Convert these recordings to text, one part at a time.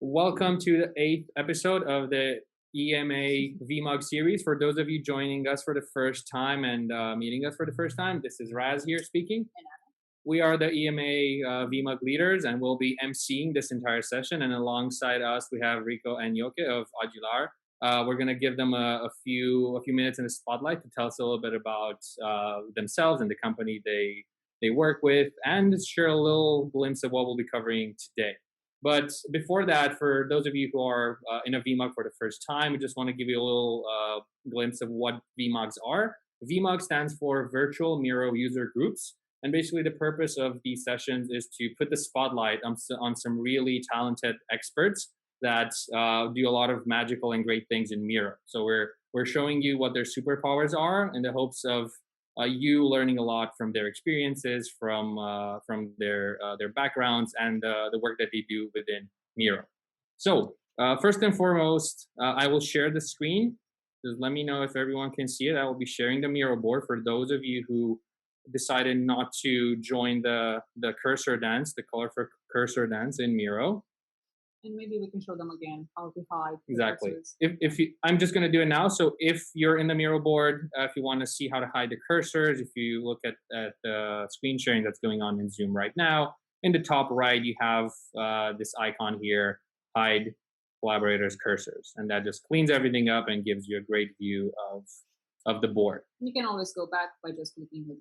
Welcome to the 8th episode of the EMA VMUG series. For those of you joining us for the first time and meeting us for the first time, this is Raz here speaking. We are the EMA VMUG leaders, and we'll be emceeing this entire session. And alongside us, we have Rico and Yoke of Agilar. We're going to give them a few minutes in the spotlight to tell us a little bit about themselves and the company they work with, and share a little glimpse of what we'll be covering today. But before that, for those of you who are in a VMUG for the first time, we just want to give you a little glimpse of what VMUGs are. VMUG stands for Virtual Miro User Groups. And basically the purpose of these sessions is to put the spotlight on some really talented experts that do a lot of magical and great things in Miro. So we're showing you what their superpowers are in the hopes of you learning a lot from their experiences, from their backgrounds, and the work that they do within Miro. So first and foremost, I will share the screen. Just let me know if everyone can see it. I will be sharing the Miro board for those of you who decided not to join the cursor dance, the colorful cursor dance in Miro. And maybe we can show them again how to hide. Exactly. I'm just going to do it now. So if you're in the Miro board, if you want to see how to hide the cursors, if you look at the screen sharing that's going on in Zoom right now, in the top right, you have this icon here, hide collaborators cursors. And that just cleans everything up and gives you a great view of the board. You can always go back by just clicking again.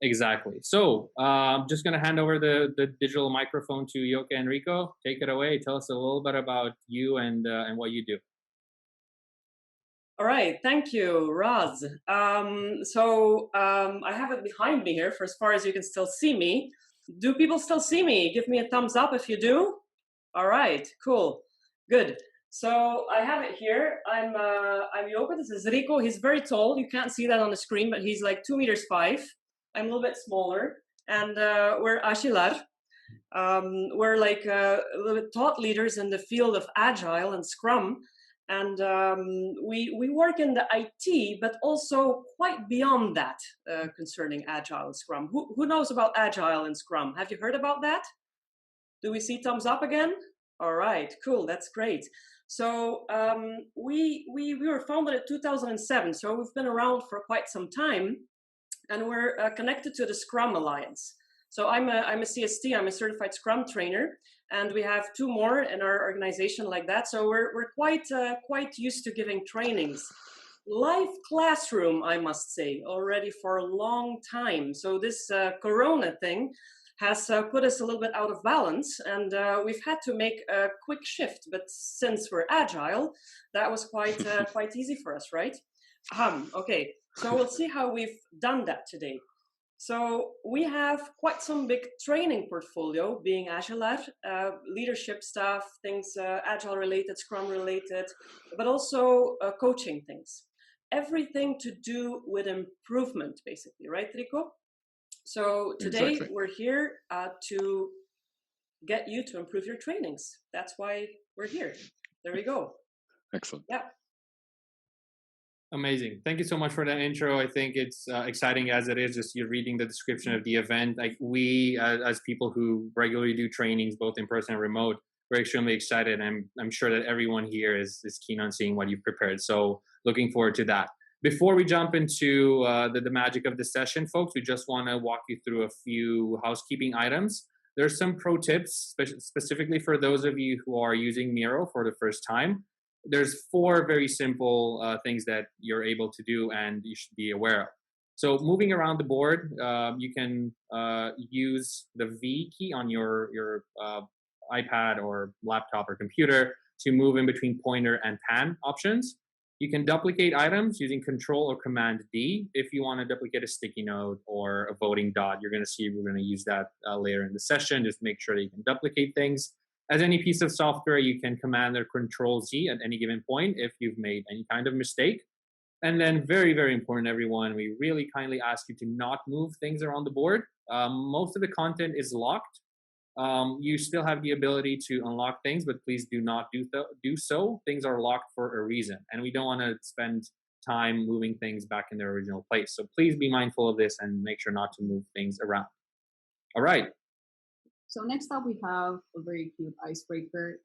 Exactly. So I'm just going to hand over the digital microphone to Yoke and Rico. Take it away. Tell us a little bit about you and what you do. All right. Thank you, Raz. I have it behind me here for as far as you can still see me. Do people still see me? Give me a thumbs up if you do. All right. Cool. Good. So I have it here. I'm Yoke. This is Rico. He's very tall. You can't see that on the screen, but he's like 2 meters 5. I'm a little bit smaller, and we're Agilar. We're like a little bit thought leaders in the field of Agile and Scrum, and we work in the IT, but also quite beyond that concerning Agile and Scrum. Who knows about Agile and Scrum? Have you heard about that? Do we see thumbs up again? All right, cool, that's great. So we were founded in 2007, so we've been around for quite some time. And we're connected to the Scrum Alliance. So I'm a CST, I'm a Certified Scrum Trainer, and we have 2 more in our organization like that. So we're quite used to giving trainings. Live classroom, I must say, already for a long time. So this Corona thing has put us a little bit out of balance, and we've had to make a quick shift. But since we're agile, that was quite easy for us, right? Okay. So we'll see how we've done that today. So we have quite some big training portfolio, being Agilar, leadership stuff, things Agile related, Scrum related, but also coaching things. Everything to do with improvement, basically, right, Rico? So today Exactly. We're here to get you to improve your trainings. That's why we're here. There we go. Excellent. Yeah. Amazing. Thank you so much for that intro. I think it's exciting as it is, just you're reading the description of the event. Like we, as people who regularly do trainings, both in person and remote, we're extremely excited. And I'm sure that everyone here is keen on seeing what you've prepared. So looking forward to that. Before we jump into the magic of the session, folks, we just want to walk you through a few housekeeping items. There's some pro tips, specifically for those of you who are using Miro for the first time. There's 4 very simple things that you're able to do and you should be aware of. So moving around the board, you can use the V key on your iPad or laptop or computer to move in between pointer and pan options. You can duplicate items using Control or Command D. If you want to duplicate a sticky note or a voting dot, you're going to see we're going to use that later in the session. Just make sure that you can duplicate things. As any piece of software, you can Command or Control Z at any given point if you've made any kind of mistake. And then very, very important, everyone, we really kindly ask you to not move things around the board. Most of the content is locked. You still have the ability to unlock things, but please do not do so. Things are locked for a reason, and we don't want to spend time moving things back in their original place. So please be mindful of this and make sure not to move things around. All right. So next up, we have a very cute icebreaker.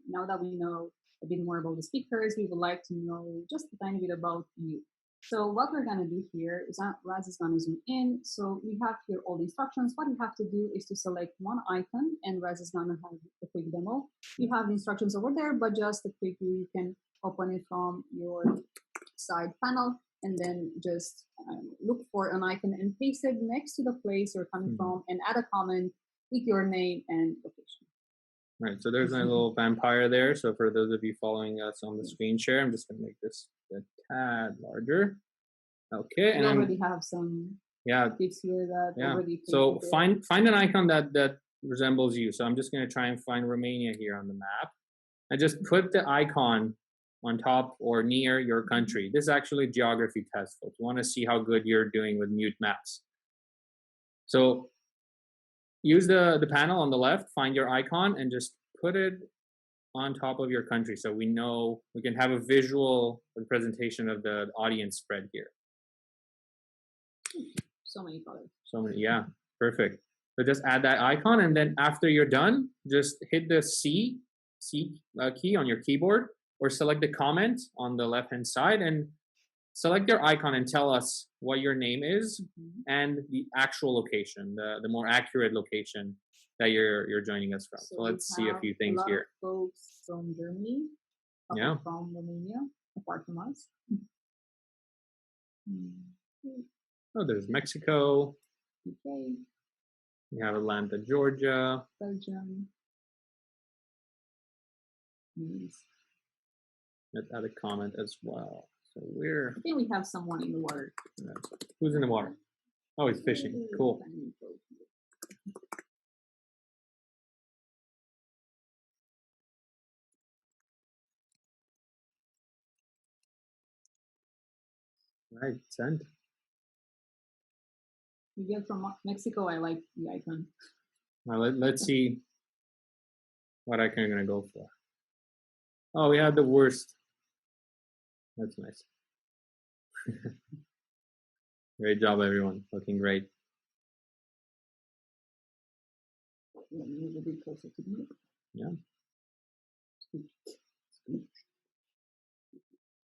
Now that we know a bit more about the speakers, we would like to know just a tiny bit about you. So what we're going to do here is that Raz is going to zoom in. So we have here all the instructions. What you have to do is to select one icon, and Raz is going to have a quick demo. You have the instructions over there, but just a quick view, you can open it from your side panel and then just look for an icon and paste it next to the place you're coming from and add a comment with your name and location. Right, so there's my little vampire there. So for those of you following us on the screen share, I'm just going to make this a tad larger. Okay, We already have some tips here that already. So find an icon that resembles you. So I'm just going to try and find Romania here on the map, and just put the icon on top or near your country. This is actually a geography test, folks. You want to see how good you're doing with mute maps. So use the panel on the left, find your icon, and just put it on top of your country so we know we can have a visual representation of the audience spread here. So many colors. So many, yeah, perfect. So just add that icon, and then after you're done, just hit the C key on your keyboard, or select the comment on the left-hand side and select your icon and tell us what your name is and the actual location, the more accurate location that you're joining us from. So let's see a few things here. Folks from Germany, from Romania, apart from us. Oh, there's Mexico. Okay. We have Atlanta, Georgia. Belgium. Nice. Let's add a comment as well. So I think we have someone in the water. Who's in the water? Oh, he's fishing. Cool. Right, send. You get from Mexico. I like the icon. Now let's see what icon I'm gonna go for. Oh, we had the worst. That's nice. Great job, everyone. Looking great. Let me move a bit closer to me. Yeah.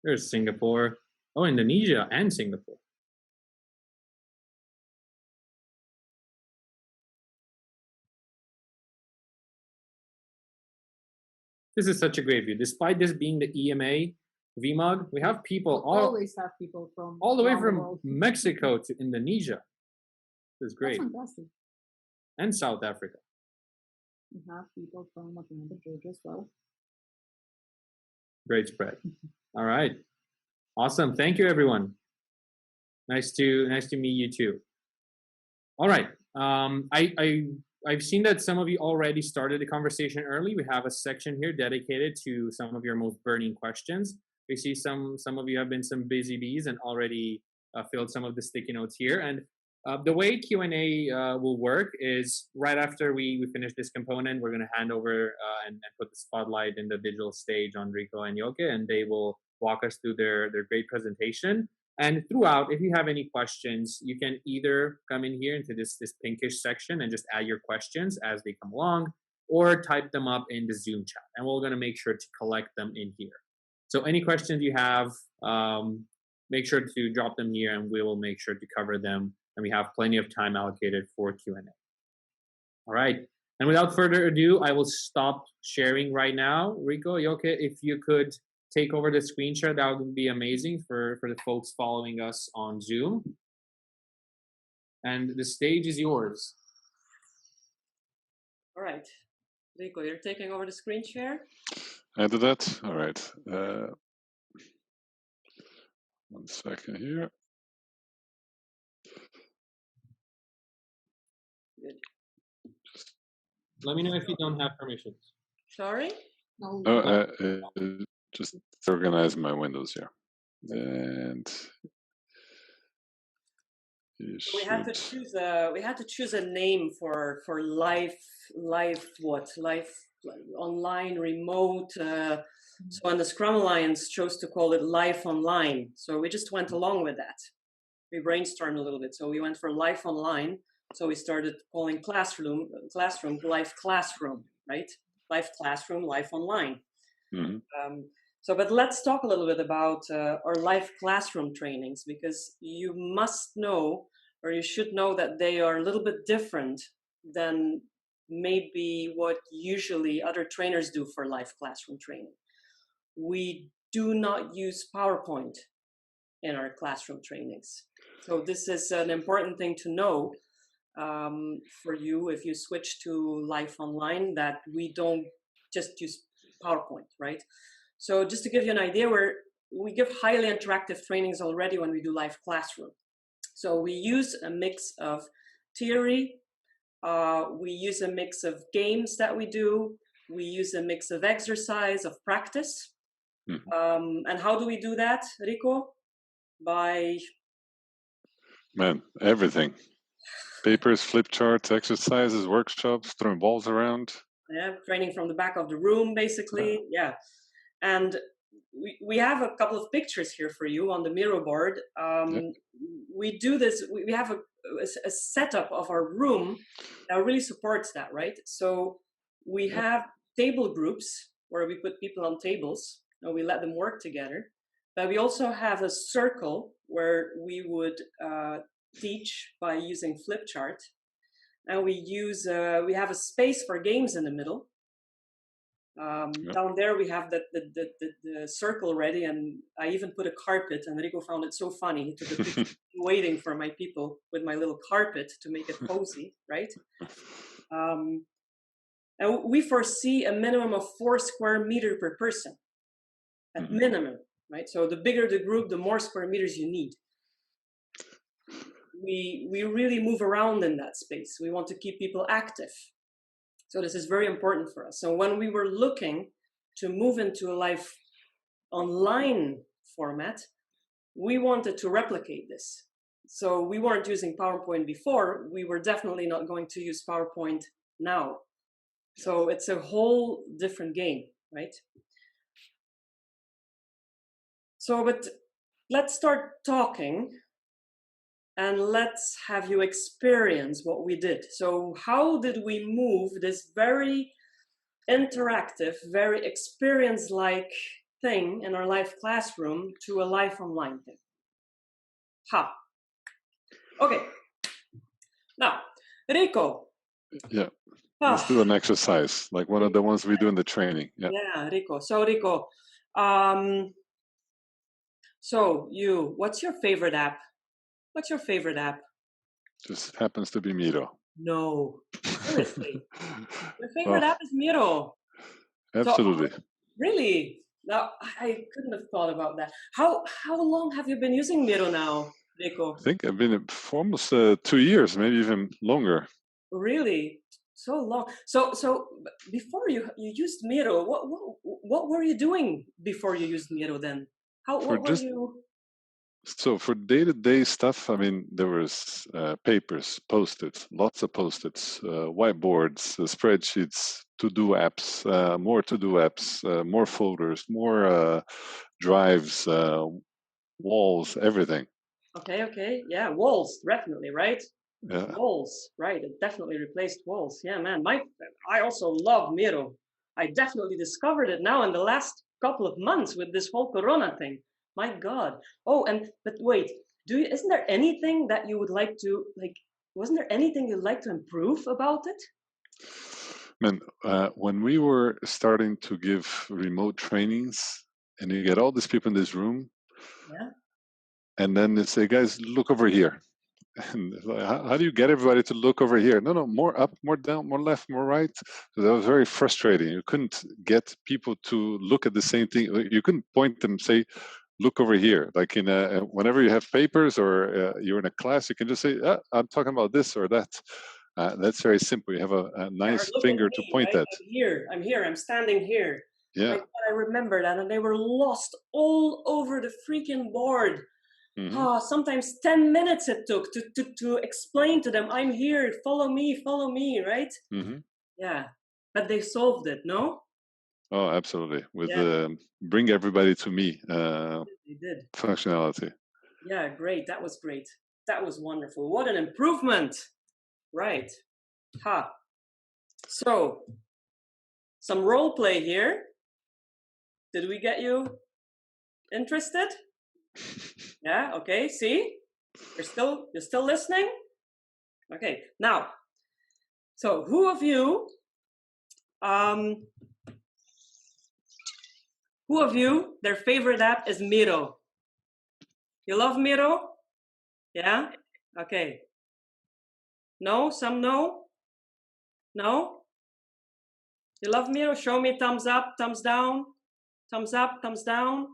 There's Singapore. Oh, Indonesia and Singapore. This is such a great view. Despite this being the EMA VMUG, we have people always have people from all the way from Mexico to Indonesia. This is great. That's fantastic. And South Africa. We have people from Atlanta, Georgia as well. Great spread. All right. Awesome. Thank you, everyone. Nice to meet you too. All right. I've seen that some of you already started the conversation early. We have a section here dedicated to some of your most burning questions. We see some of you have been some busy bees and already filled some of the sticky notes here. And the way Q&A will work is right after we finish this component, we're going to hand over and put the spotlight in the digital stage on Rico and Yoke, and they will walk us through their great presentation. And throughout, if you have any questions, you can either come in here into this pinkish section and just add your questions as they come along, or type them up in the Zoom chat. And we're going to make sure to collect them in here. So any questions you have, make sure to drop them here and we will make sure to cover them. And we have plenty of time allocated for Q&A. All right. And without further ado, I will stop sharing right now. Rico, Yoke, if you could take over the screen share, that would be amazing for the folks following us on Zoom. And the stage is yours. All right. Rico, you're taking over the screen share? I do that. All right. 1 second here. Good. Let me know if you don't have permissions. Sorry? No. Just organize my windows here. And we had to choose a name for live online remote. So on the Scrum Alliance chose to call it Live Online. So we just went along with that. We brainstormed a little bit. So we went for Live Online. So we started calling classroom life classroom, right? Life classroom, life online. But let's talk a little bit about our live classroom trainings, because you must know, or you should know, that they are a little bit different than maybe what usually other trainers do for live classroom training. We do not use PowerPoint in our classroom trainings. So this is an important thing to know for you if you switch to live online, that we don't just use PowerPoint, right? So just to give you an idea, we give highly interactive trainings already when we do live classroom. So we use a mix of theory, we use a mix of games that we do, we use a mix of exercise, of practice. And how do we do that, Rico? By... Man, everything. Papers, flip charts, exercises, workshops, throwing balls around. Yeah, training from the back of the room, basically. Yeah. And we have a couple of pictures here for you on the Miro board. We do this, we have a setup of our room that really supports that, right? So we have table groups where we put people on tables and we let them work together. But we also have a circle where we would teach by using flip chart. And we have a space for games in the middle. Down there we have the circle ready, and I even put a carpet, and Rico found it so funny. He took a picture waiting for my people with my little carpet to make it cozy, right? And we foresee a minimum of 4 square meters per person, at minimum, right? So the bigger the group, the more square meters you need. We really move around in that space. We want to keep people active. So this is very important for us. So when we were looking to move into a live online format, we wanted to replicate this. So we weren't using PowerPoint before. We were definitely not going to use PowerPoint now. So it's a whole different game, right? So, but let's start talking. And let's have you experience what we did. So how did we move this very interactive, very experience-like thing in our live classroom to a live online thing? Okay. Now, Rico. Yeah. Let's do an exercise, like one of the ones we do in the training. Yeah, Rico. So Rico, what's your favorite app? What's your favorite app? Just happens to be Miro. No, seriously. Your favorite app is Miro. Absolutely. So, really? Now, I couldn't have thought about that. How long have you been using Miro now, Rico? I think I've been for almost 2 years, maybe even longer. Really? So long. So before you used Miro, what were you doing before you used Miro then? What were you... So for day-to-day stuff, I mean, there was papers, Post-its, lots of Post-its, whiteboards, spreadsheets, to-do apps, more to-do apps, more folders, more drives, walls, everything. Okay. Yeah, walls, definitely, right? Yeah. Walls, right. It definitely replaced walls. Yeah, man. I also love Miro. I definitely discovered it now in the last couple of months with this whole Corona thing. My God. Oh, but wait, isn't there anything that you would like to, wasn't there anything you'd like to improve about it? Man, when we were starting to give remote trainings, and you get all these people in this room, and then they say, guys, look over here. And like, how do you get everybody to look over here? No, more up, more down, more left, more right. So that was very frustrating. You couldn't get people to look at the same thing. You couldn't point them, say, look over here. Like whenever you have papers or you're in a class, you can just say, I'm talking about this or that. That's very simple. You have a nice finger to point at. I'm here, I'm standing here. Yeah. I remember that, and they were lost all over the freaking board. Sometimes 10 minutes it took to explain to them, I'm here, follow me, right? Yeah, but they solved it, no? Oh, absolutely. With bring everybody to me they did. Functionality. Yeah, great. That was great. That was wonderful. What an improvement. Right. Ha. So, some role play here. Did we get you interested? Yeah, okay, see? You're still listening? Okay, now, so who of you, their favorite app is Miro? You love Miro? Yeah? Okay. No? Some no? No? You love Miro? Show me thumbs up, thumbs down, thumbs up, thumbs down.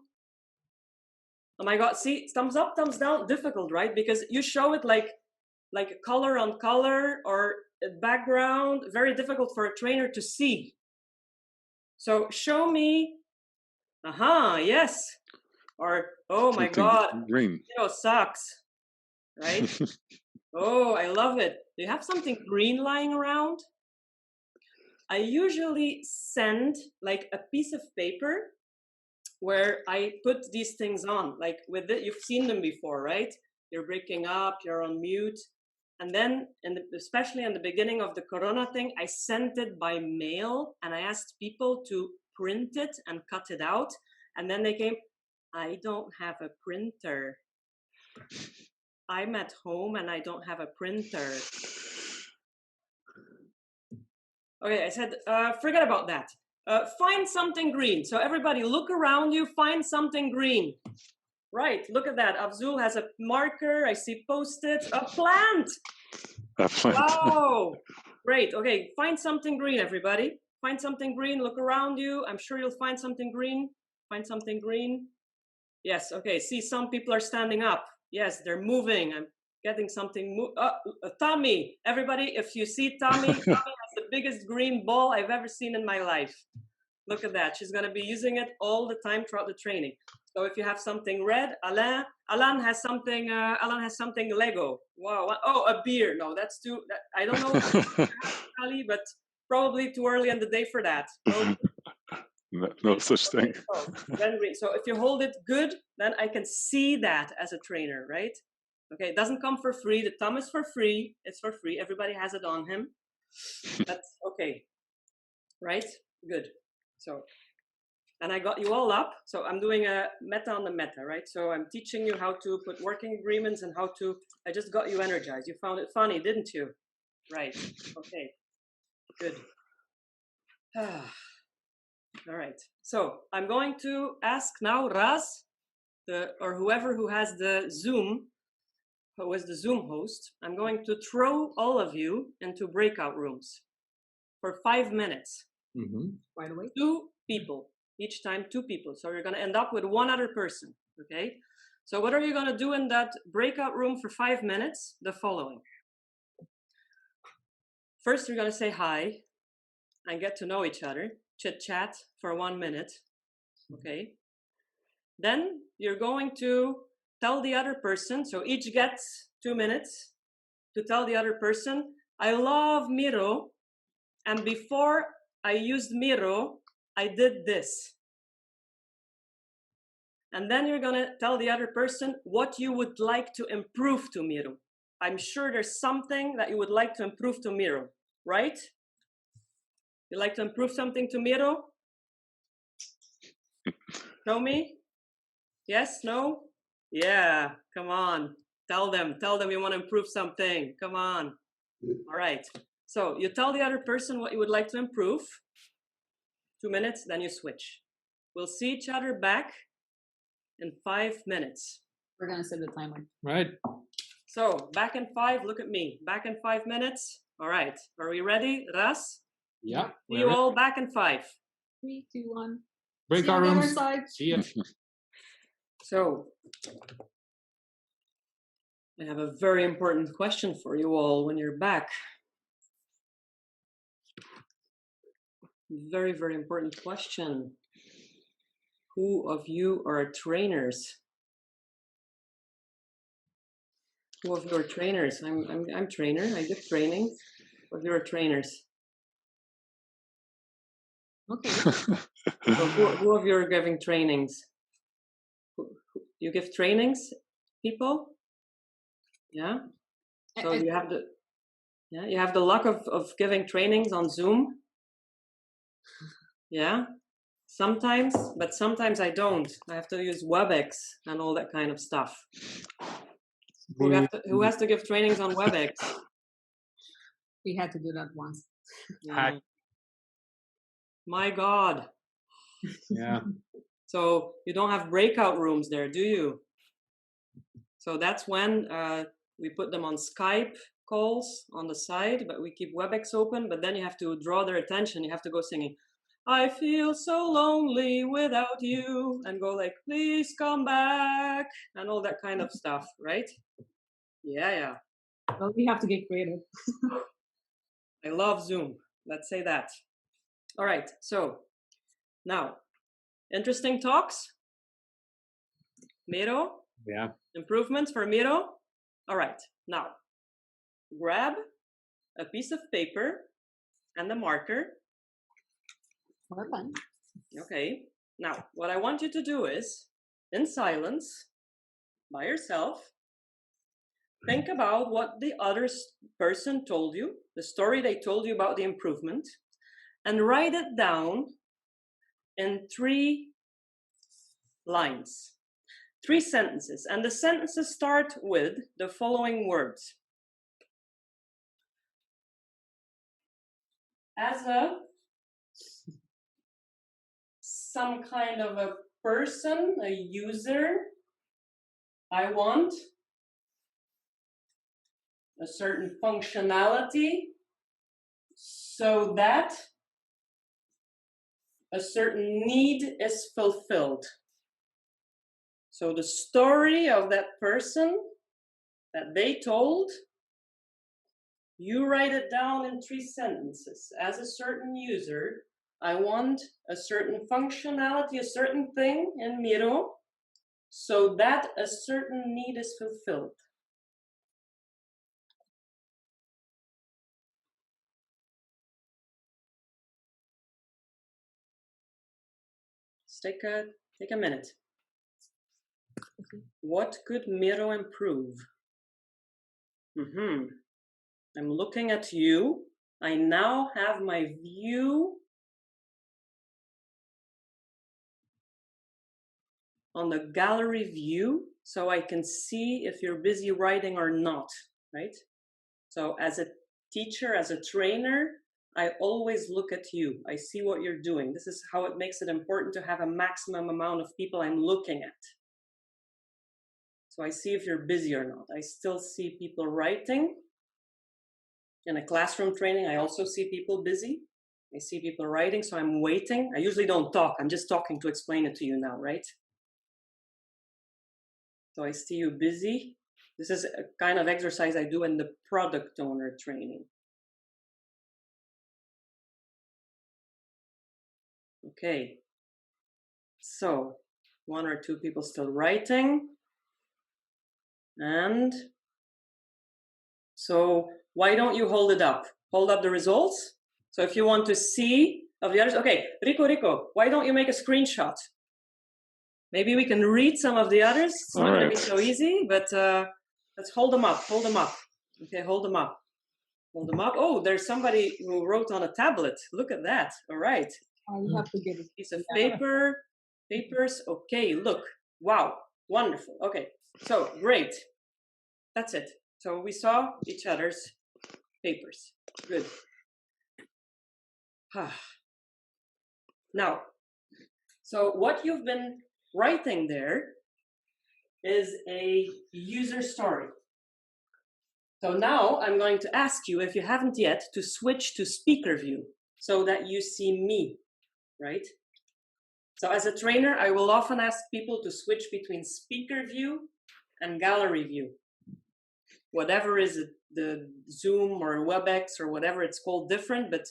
Oh my God, see, thumbs up, thumbs down, difficult, right? Because you show it like color on color or background, very difficult for a trainer to see. So show me, yes. Or, oh my God, green. Sucks, right? Oh, I love it. Do you have something green lying around? I usually send like a piece of paper where I put these things on, like with it, you've seen them before, right? You're breaking up, you're on mute. And then, especially in the beginning of the Corona thing, I sent it by mail and I asked people to print it and cut it out. And then they came, I don't have a printer. I'm at home and I don't have a printer. Okay, I said, forget about that. Find something green. So everybody look around you, find something green. Right, look at that. Abzul has a marker. I see Post-its. A plant. Wow, great. Okay, find something green, everybody. Find something green. Look around you. I'm sure you'll find something green. Find something green. Yes, okay. See, some people are standing up. Yes, they're moving. I'm getting something. Tommy, everybody, if you see Tommy, Tommy has the biggest green ball I've ever seen in my life. Look at that. She's going to be using it all the time throughout the training. So if you have something red, Alan has something Lego. Wow. Oh, a beer. No, that's too, I don't know, but probably too early in the day for that. No such thing. So if you hold it good, then I can see that as a trainer, right? Okay, it doesn't come for free. The thumb is for free. It's for free. Everybody has it on him. That's okay. Right? Good. So, and I got you all up. So I'm doing a meta on the meta, right? So I'm teaching you how to put working agreements and how to, I just got you energized. You found it funny, didn't you? Right. Okay. Good. All right. So I'm going to ask now Raz, or whoever who has the Zoom, who is the Zoom host, I'm going to throw all of you into breakout rooms for 5 minutes. By the way, 2 people, each time 2 people. So you're going to end up with 1 other person. Okay. So what are you going to do in that breakout room for 5 minutes? The following. First, you're going to say hi and get to know each other, chit chat for 1 minute. Okay. Then you're going to tell the other person, so each gets 2 minutes to tell the other person, I love Miro, and before I used Miro, I did this. And then you're going to tell the other person what you would like to improve to Miro. I'm sure there's something that you would like to improve to Miro, right? You like to improve something to Miro? Show me? Yes? No? Yeah, come on. Tell them you want to improve something. Come on. All right. So you tell the other person what you would like to improve. 2 minutes, then you switch. We'll see each other back in 5 minutes. we're going to set the timer. Right. So back in 5, look at me. Back in 5 minutes. All right. Are we ready, Ras? Yeah. See you all back in 5. 3, 2, 1. Breakout See you on the other rooms. side. See ya. So I have a very important question for you all when you're back. Very, very important question. Who of you are trainers? Who of you are trainers? I'm trainer. I give training. Who of you are trainers? Okay. So who of you are giving trainings? You give trainings, people? Yeah. So you have the. Yeah, you have the luck of giving trainings on Zoom. Yeah, sometimes, but sometimes I don't. I have to use WebEx and all that kind of stuff. Who has to give trainings on WebEx? We had to do that once. Yeah. My God. Yeah. So you don't have breakout rooms there, do you? So that's when we put them on Skype calls on the side, but we keep WebEx open. But then you have to draw their attention. You have to go singing, "I feel so lonely without you," and go like, "Please come back," and all that kind of stuff, right? Yeah. Well, we have to get creative. I love Zoom. Let's say that. All right. So now, interesting talks. Miro? Yeah. Improvements for Miro? All right. Now, grab a piece of paper and a marker. Or a pen. Okay. Now, what I want you to do is, in silence, by yourself, think about what the other person told you, the story they told you about the improvement, and write it down in 3 lines, 3 sentences. And the sentences start with the following words. As some kind of a person, a user, I want a certain functionality so that a certain need is fulfilled. So the story of that person that they told, you write it down in 3 sentences. As a certain user, I want a certain functionality, a certain thing in Miro, so that a certain need is fulfilled. Let's take a minute. What could Miro improve? I'm looking at you. I now have my view on the gallery view, so I can see if you're busy writing or not, right? So as a teacher, as a trainer, I always look at you. I see what you're doing. This is how it makes it important to have a maximum amount of people I'm looking at. So I see if you're busy or not. I still see people writing. In a classroom training, I also see people busy. I see people writing, so I'm waiting. I usually don't talk. I'm just talking to explain it to you now, right? So I see you busy. This is a kind of exercise I do in the product owner training. Okay. So 1 or 2 people still writing. And so why don't you hold it up? Hold up the results. So if you want to see of the others, okay, Rico, why don't you make a screenshot? Maybe we can read some of the others. It's not going to be so easy, but let's hold them up. Hold them up. Okay, hold them up. Hold them up. Oh, there's somebody who wrote on a tablet. Look at that. All right. We have to get a piece of paper, papers. Okay, look. Wow, wonderful. Okay, so great. That's it. So we saw each other's papers. Good. Now, so what you've been writing there is a user story. So now I'm going to ask you, if you haven't yet, to switch to speaker view so that you see me, right? So as a trainer, I will often ask people to switch between speaker view and gallery view. Whatever is the Zoom or WebEx or whatever it's called different, but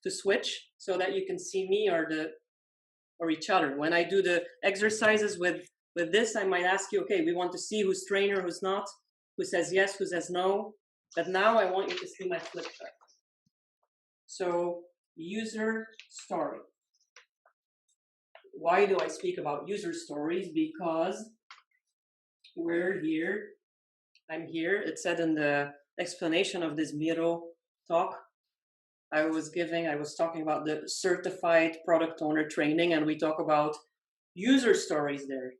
to switch so that you can see me or each other. When I do the exercises with this, I might ask you, okay, we want to see who's trainer, who's not, who says yes, who says no. But now I want you to see my flip chart. So user story. Why do I speak about user stories? Because we're here. I'm here. It said in the explanation of this Miro talk I was talking about the Certified Product Owner training, and we talk about user stories there,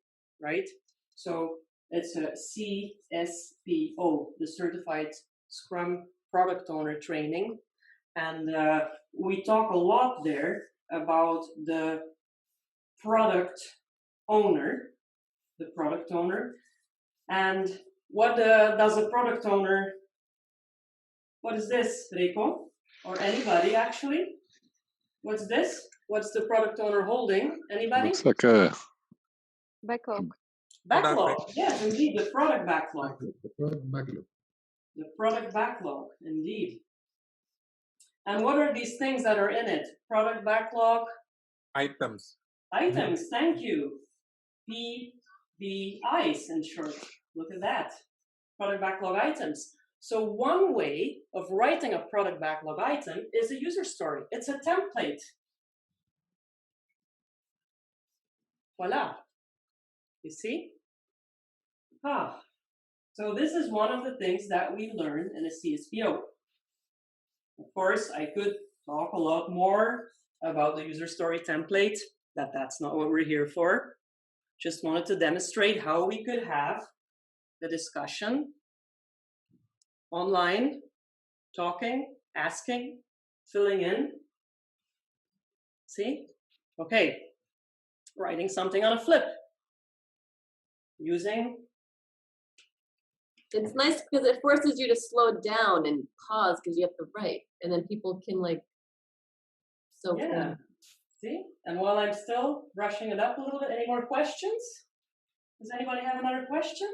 right? So it's a CSPO, the Certified Scrum Product Owner training. And we talk a lot there about the product owner, and what does a product owner, what is this, Rico? Or anybody, actually? What's this? What's the product owner holding? Anybody? Looks like a backlog. Backlog. Yes, indeed, the product backlog. The product backlog. The product backlog, indeed. And what are these things that are in it? Product backlog? Items. Items, thank you. PBIs in short. Look at that. Product backlog items. So one way of writing a product backlog item is a user story. It's a template. Voila. You see? So this is one of the things that we learn in a CSPO. Of course, I could talk a lot more about the user story template, that's not what we're here for. Just wanted to demonstrate how we could have the discussion online, talking, asking, filling in. See? Okay. Writing something on a flip. Using. It's nice because it forces you to slow down and pause because you have to write, and then people can like. So yeah. See? And while I'm still brushing it up a little bit, any more questions? Does anybody have another question?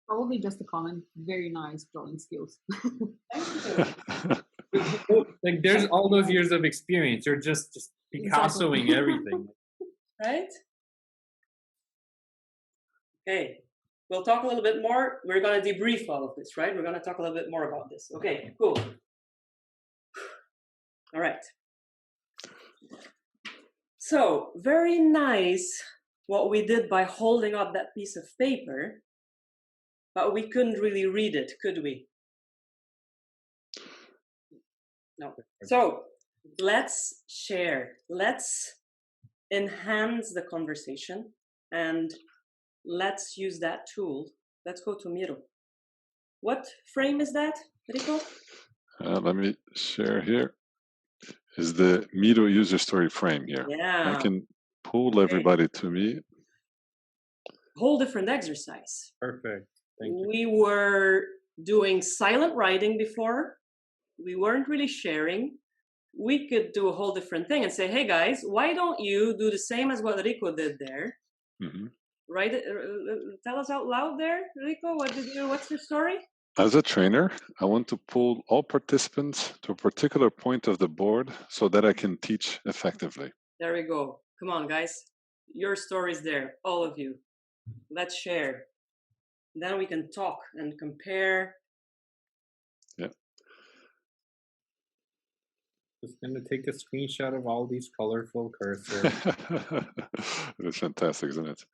Probably just a comment. Very nice drawing skills. Thank you. Like there's all those years of experience. You're just Picassoing everything. Right? Okay. We'll talk a little bit more. We're going to debrief all of this, right? We're going to talk a little bit more about this. Okay, cool. All right. So, very nice what we did by holding up that piece of paper, but we couldn't really read it, could we? No. So, let's share. Let's enhance the conversation and let's use that tool. Let's go to Miro. What frame is that, Rico? Let me share here. Is the Miro user story frame here. Yeah. I can pull everybody to me. Whole different exercise. Perfect. Thank you. We were doing silent writing before. We weren't really sharing. We could do a whole different thing and say, hey guys, why don't you do the same as what Rico did there? Mm-hmm. Right? Tell us out loud there, Rico. What's your story? As a trainer, I want to pull all participants to a particular point of the board so that I can teach effectively. There we go. Come on, guys. Your story's there, all of you. Let's share. Then we can talk and compare. Yeah. Just going to take a screenshot of all these colorful cursors. It's fantastic, isn't it?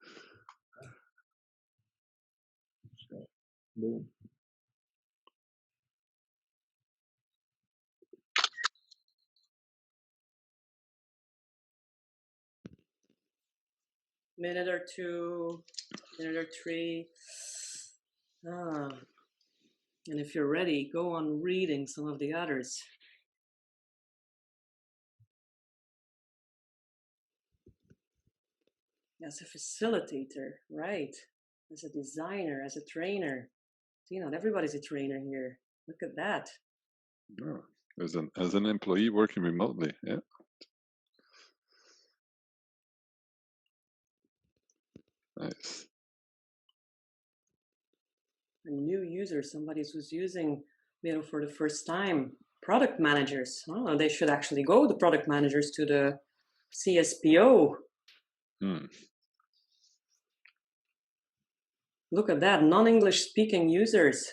Boom. Minute or two, minute or three. And if you're ready, go on reading some of the others. As a facilitator, right? As a designer, as a trainer. See, not everybody's a trainer here. Look at that. Oh, as an employee working remotely, yeah. Nice. A new user, somebody who's using Miro for the first time. Product managers. Oh, they should actually go, the product managers, to the CSPO. Look at that, non-English speaking users.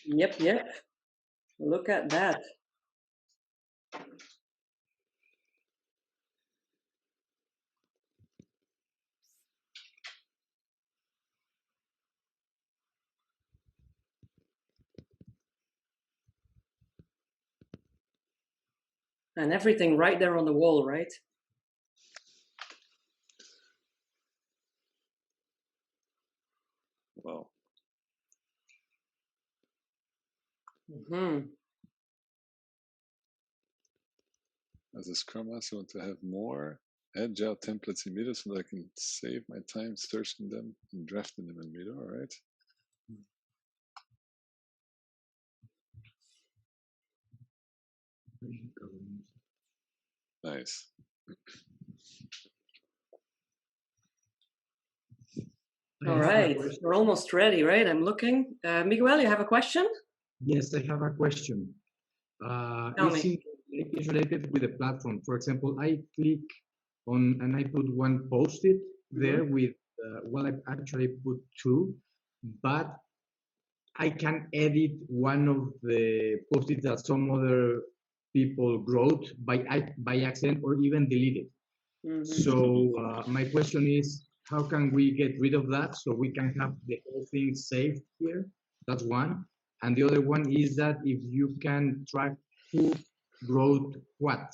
Yep. Look at that. And everything right there on the wall, right? Wow. Mm-hmm. As a Scrum Master, I want to have more Agile templates in Miro so that I can save my time searching them and drafting them in Miro, all right? Nice. All right, we're almost ready, right? I'm looking. Miguel, you have a question? Yes, I have a question. It's related with the platform. For example, I click on and I put one post-it there with, well, I actually put two, but I can edit one of the post-its that some other people wrote by accident or even delete it. So my question is, how can we get rid of that so we can have the whole thing saved here? That's one. And the other one is that if you can track who wrote what,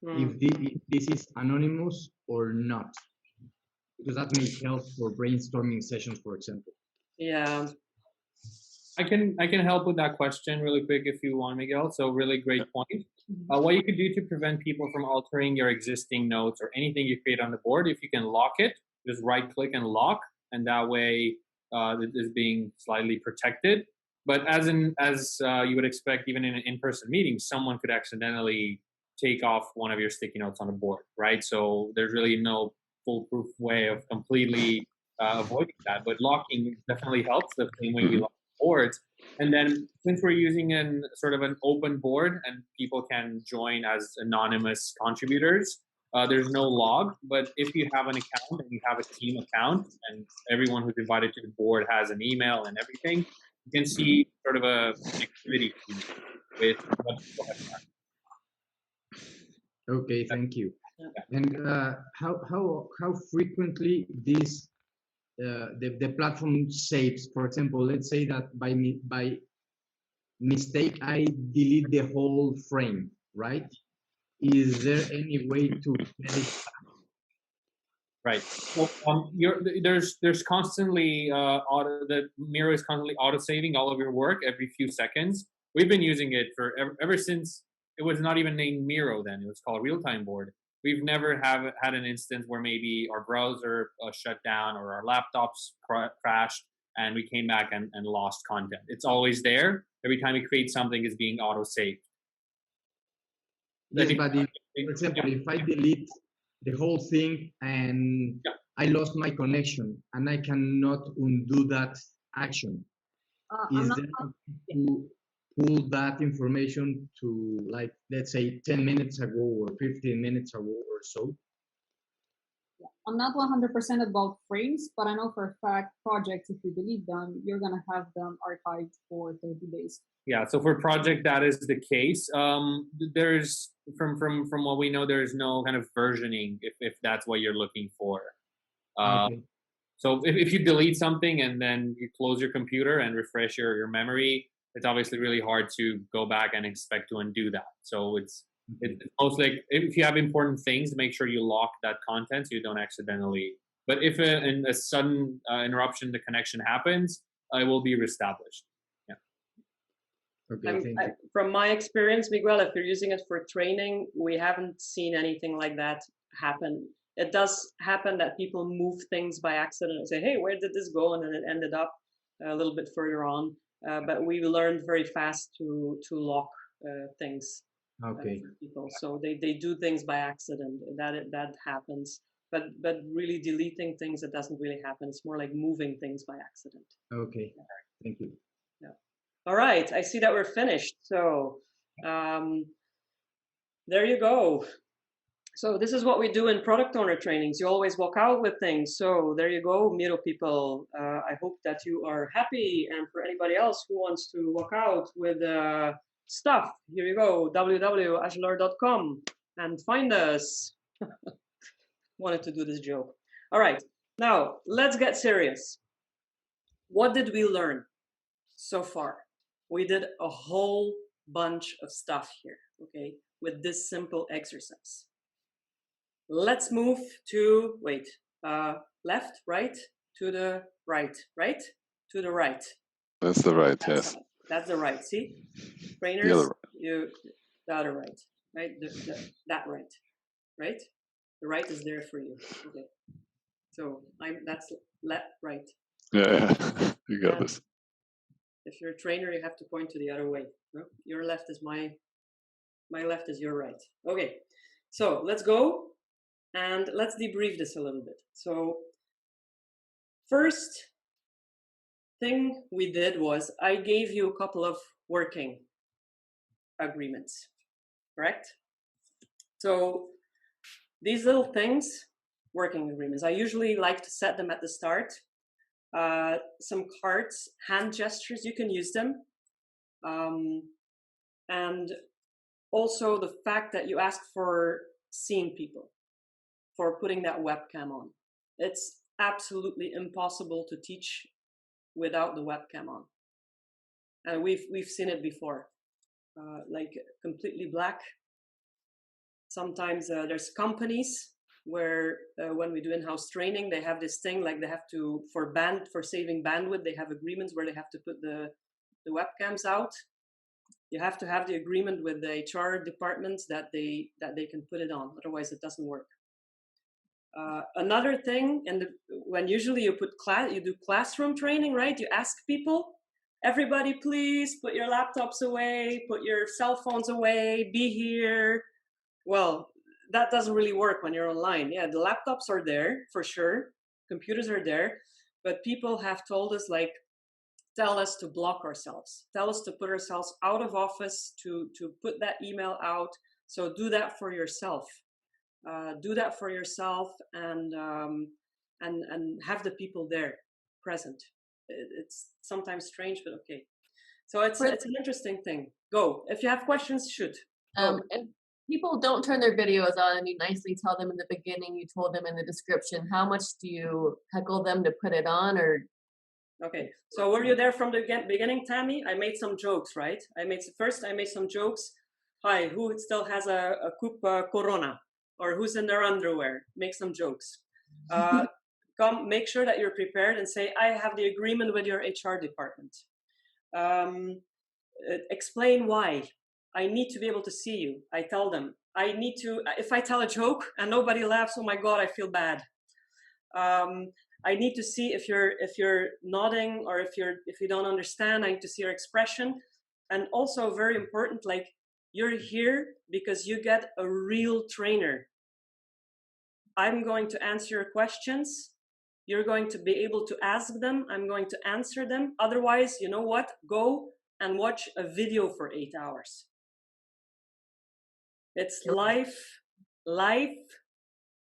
if this is anonymous or not, because that may help for brainstorming sessions, for example. Yeah. I can help with that question really quick if you want, Miguel. So really great point. What you could do to prevent people from altering your existing notes or anything you create on the board, if you can lock it, just right click and lock, and that way it is being slightly protected. But as you would expect, even in an in-person meeting, someone could accidentally take off one of your sticky notes on the board, right? So there's really no foolproof way of completely avoiding that. But locking definitely helps, the same way we lock boards. And then since we're using an open board and people can join as anonymous contributors, there's no log. But if you have an account and you have a team account and everyone who's invited to the board has an email and everything, you can see sort of a activity with what people have done. Okay, thank you. And how frequently this the platform saves? For example, let's say that by mistake I delete the whole frame, right? Is there any way to get it back? Right. So there's constantly the Miro is constantly auto saving all of your work every few seconds. We've been using it for ever since it was not even named Miro then. It was called Real Time Board. We've never had an instance where maybe our browser shut down or our laptops crashed and we came back and lost content. It's always there. Every time we create something, it's being auto saved. Yes, but for example, if I delete the whole thing and I lost my connection and I cannot undo that action, is there a way to pull that information to, like, let's say 10 minutes ago or 15 minutes ago or so? I'm not 100% about frames, but I know for a fact projects, if you delete them, you're going to have them archived for 30 days. Yeah, so for project, that is the case. There's, from what we know, there's no kind of versioning if that's what you're looking for. Okay. So if you delete something and then you close your computer and refresh your memory, it's obviously really hard to go back and expect to undo that. So it's most like if you have important things, make sure you lock that content so you don't accidentally. But if a sudden interruption, the connection happens, it will be reestablished. Yeah. Okay. From my experience, Miguel, if you're using it for training, we haven't seen anything like that happen. It does happen that people move things by accident and say, "Hey, where did this go?" And then it ended up a little bit further on. But we learned very fast to lock things. Okay. For people, so they do things by accident. That happens. But really deleting things, it doesn't really happen. It's more like moving things by accident. Okay. Thank you. Yeah. All right. I see that we're finished. So there you go. So this is what we do in product owner trainings. You always walk out with things. So there you go, Miro people. I hope that you are happy. And for anybody else who wants to walk out with stuff, here you go, www.agilar.com, and find us. Wanted to do this joke. All right. Now, let's get serious. What did we learn so far? We did a whole bunch of stuff here, okay, with this simple exercise. Let's move to, left, right, to the right, right, to the right. That's the right, yes. That's the right, see? Trainers, The other the other right, right? That right, right? The right is there for you, okay. So that's left, right. Yeah, you got And this. if you're a trainer, you have to point to the other way. No? Your left is my left is your right. Okay, so let's go and let's debrief this a little bit. So first thing we did was I gave you a couple of working agreements, correct? So these little things, working agreements, I usually like to set them at the start. Some cards, hand gestures, you can use them. And also the fact that you ask for seeing people, for putting that webcam on. It's absolutely impossible to teach without the webcam on. And we've seen it before, like completely black. Sometimes there's companies where when we do in-house training, they have this thing like they have to, for saving bandwidth, they have agreements where they have to put the webcams out. You have to have the agreement with the HR departments that they can put it on, otherwise it doesn't work. Another thing, when usually you do classroom training, right? You ask people, everybody please put your laptops away, put your cell phones away, be here. Well, that doesn't really work when you're online. Yeah, the laptops are there for sure, computers are there, but people have told us, like, tell us to block ourselves, tell us to put ourselves out of office, to put that email out. So do that for yourself. Do that for yourself, and have the people there present. It's sometimes strange, but okay. So it's an interesting thing. Go. If you have questions, shoot. If people don't turn their videos on and you nicely tell them in the beginning, you told them in the description, how much do you heckle them to put it on? Or okay, so were you there from the beginning, Tammy? I made some jokes, right? I made some jokes. Hi, who still has a coupe Corona? Or who's in their underwear? Make some jokes. Come, make sure that you're prepared and say, I have the agreement with your HR department. Explain why. I need to be able to see you. I tell them, I need to, if I tell a joke and nobody laughs, oh my God, I feel bad. I need to see if you're nodding, or if you don't understand, I need to see your expression. And also very important, like, you're here because you get a real trainer. I'm going to answer your questions. You're going to be able to ask them. I'm going to answer them. Otherwise, you know what? Go and watch a video for 8 hours. It's live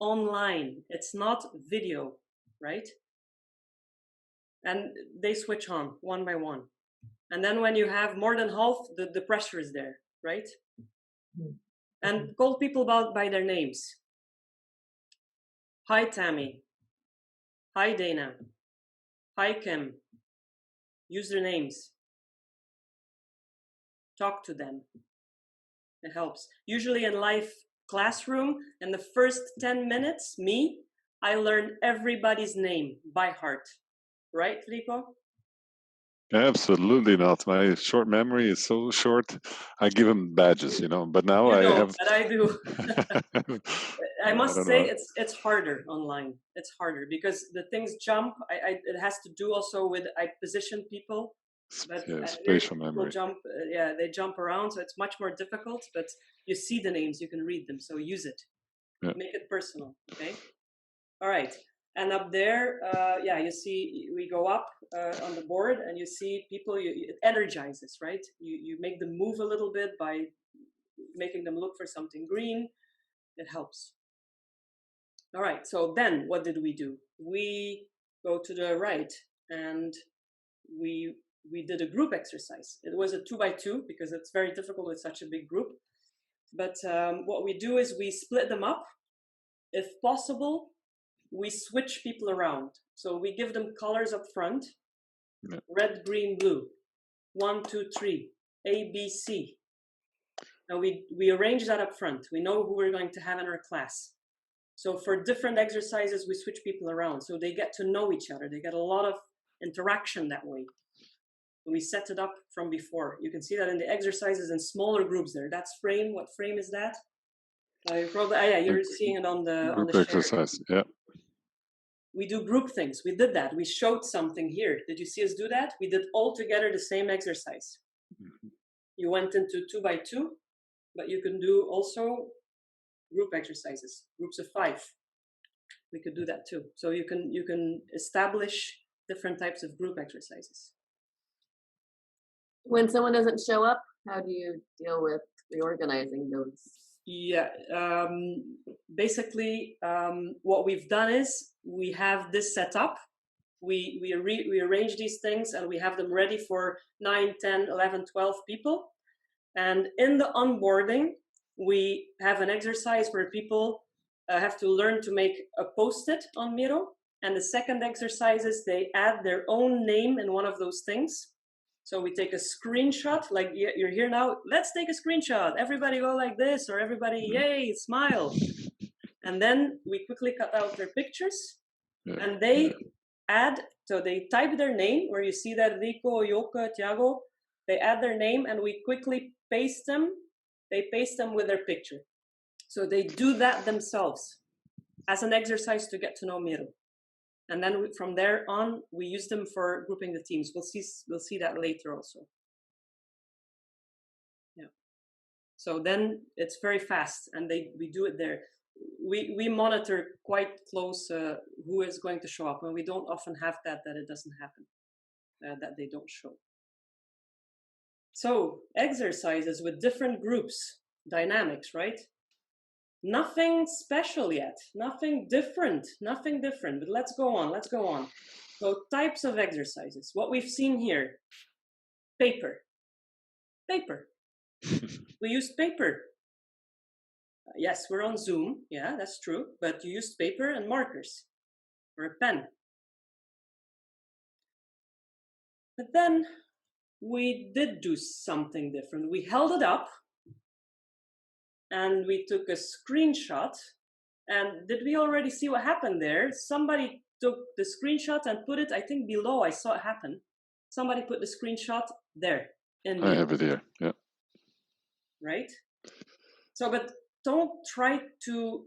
online. It's not video, right? And they switch on one by one. And then when you have more than half, the pressure is there, right? And call people by their names. Hi, Tammy. Hi, Dana. Hi, Kim. Use their names. Talk to them. It helps. Usually in live classroom, in the first 10 minutes, I learn everybody's name by heart. Right, Rico? Absolutely not. My short memory is so short. I give them badges, but now I have. But I do. I must say it's harder online. It's harder because the things jump. It has to do also with I position people. But spatial memory. Jump. They jump around, so it's much more difficult. But you see the names, you can read them, so use it. Yeah. Make it personal. Okay. All right. And up there, you see, we go up on the board, and you see people. It energizes, right? You make them move a little bit by making them look for something green. It helps. All right. So then, what did we do? We go to the right, and we did a group exercise. It was a 2x2 because it's very difficult with such a big group. But what we do is we split them up. If possible, we switch people around. So we give them colors up front. Yeah. Red, green, blue. 1, 2, 3. A, B, C. And we arrange that up front. We know who we're going to have in our class. So for different exercises, we switch people around. So they get to know each other. They get a lot of interaction that way. We set it up from before. You can see that in the exercises in smaller groups there. That's frame. What frame is that? Yeah, you're seeing it on the group share. exercise. Yeah. We do group things. We did that. We showed something here. Did you see us do that? We did all together the same exercise. You went into 2 by 2, but you can do also group exercises, groups of 5. We could do that too. So you can establish different types of group exercises. When someone doesn't show up, how do you deal with reorganizing those? Yeah, basically what we've done is we have this set up. We arrange these things and we have them ready for 9, 10, 11, 12 people. And in the onboarding, we have an exercise where people have to learn to make a post-it on Miro. And the second exercise is they add their own name in one of those things. So we take a screenshot, like you're here now, let's take a screenshot. Everybody go like this, or everybody, yay, smile. And then we quickly cut out their pictures and they add, so they type their name, where you see that Rico, Joka, Thiago, they add their name and we quickly paste them. They paste them with their picture. So they do that themselves as an exercise to get to know Miro. And then from there on, we use them for grouping the teams. We'll see that later also. Yeah. So then it's very fast, and we do it there. We monitor quite close who is going to show up, and we don't often have that it doesn't happen, that they don't show. So exercises with different groups, dynamics, right? Nothing special yet, nothing different, but let's go on. So types of exercises, what we've seen here, paper. We used paper. Yes, we're on Zoom, yeah, that's true, but you used paper and markers or a pen. But then we did do something different. We held it up and we took a screenshot. And did we already see what happened there? Somebody took the screenshot and put it, I think below, I saw it happen. Somebody put the screenshot there. I have it here, yeah. Right? So, but don't try to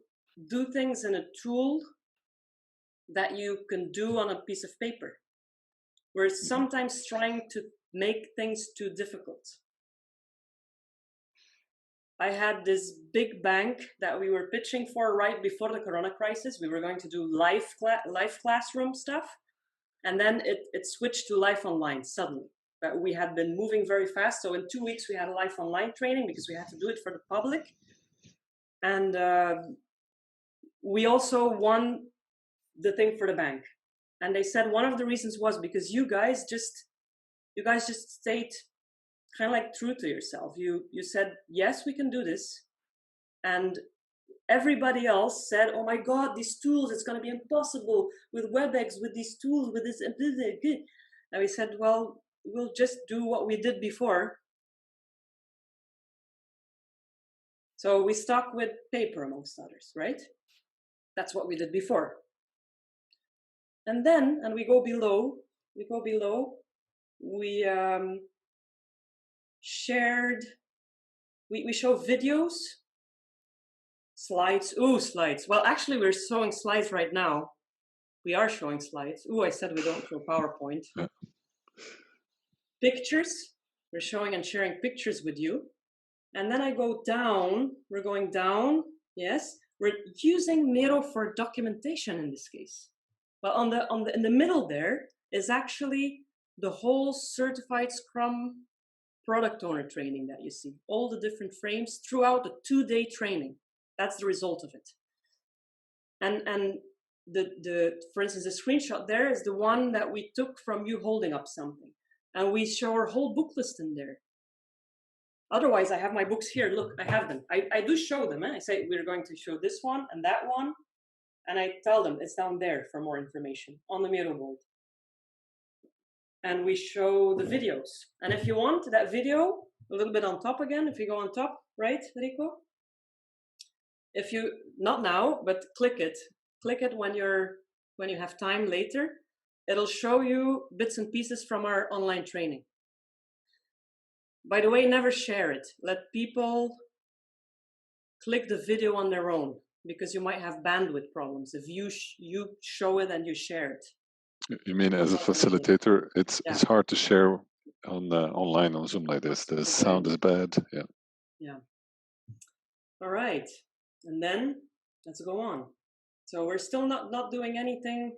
do things in a tool that you can do on a piece of paper. We're sometimes trying to make things too difficult. I had this big bank that we were pitching for right before the Corona crisis. We were going to do live classroom stuff. And then it switched to live online suddenly. But we had been moving very fast. So in 2 weeks, we had a live online training because we had to do it for the public. And we also won the thing for the bank. And they said one of the reasons was because you guys just stayed kind of like true to yourself. You said, yes, we can do this. And everybody else said, oh my God, these tools, it's going to be impossible with WebEx, with these tools, with this. And we said, well, we'll just do what we did before. So we stuck with paper amongst others, right? That's what we did before. And then, and we go below, we shared, we show videos, slides. Ooh, slides. Well, actually, we're showing slides right now. We are showing slides. Ooh, I said we don't show PowerPoint. Pictures. We're showing and sharing pictures with you. And then I go down. We're going down. Yes. We're using Miro for documentation in this case. But in the middle there is actually the whole Certified Scrum Product Owner training that you see. All the different frames throughout the 2-day training. That's the result of it. And for instance, the screenshot there is the one that we took from you holding up something. And we show our whole book list in there. Otherwise, I have my books here. Look, I have them. I do show them. I say, we're going to show this one and that one. And I tell them it's down there for more information on the Miro board. And we show the videos. And if you want that video, a little bit on top again. If you go on top, right, Rico? If you, not now, but click it when you have time later. It'll show you bits and pieces from our online training. By the way, never share it. Let people click the video on their own, because you might have bandwidth problems if you show it and you share it. You mean as a facilitator, it's hard to share on online on Zoom like this. The sound is bad. Yeah. Yeah. All right, and then let's go on. So we're still not doing anything.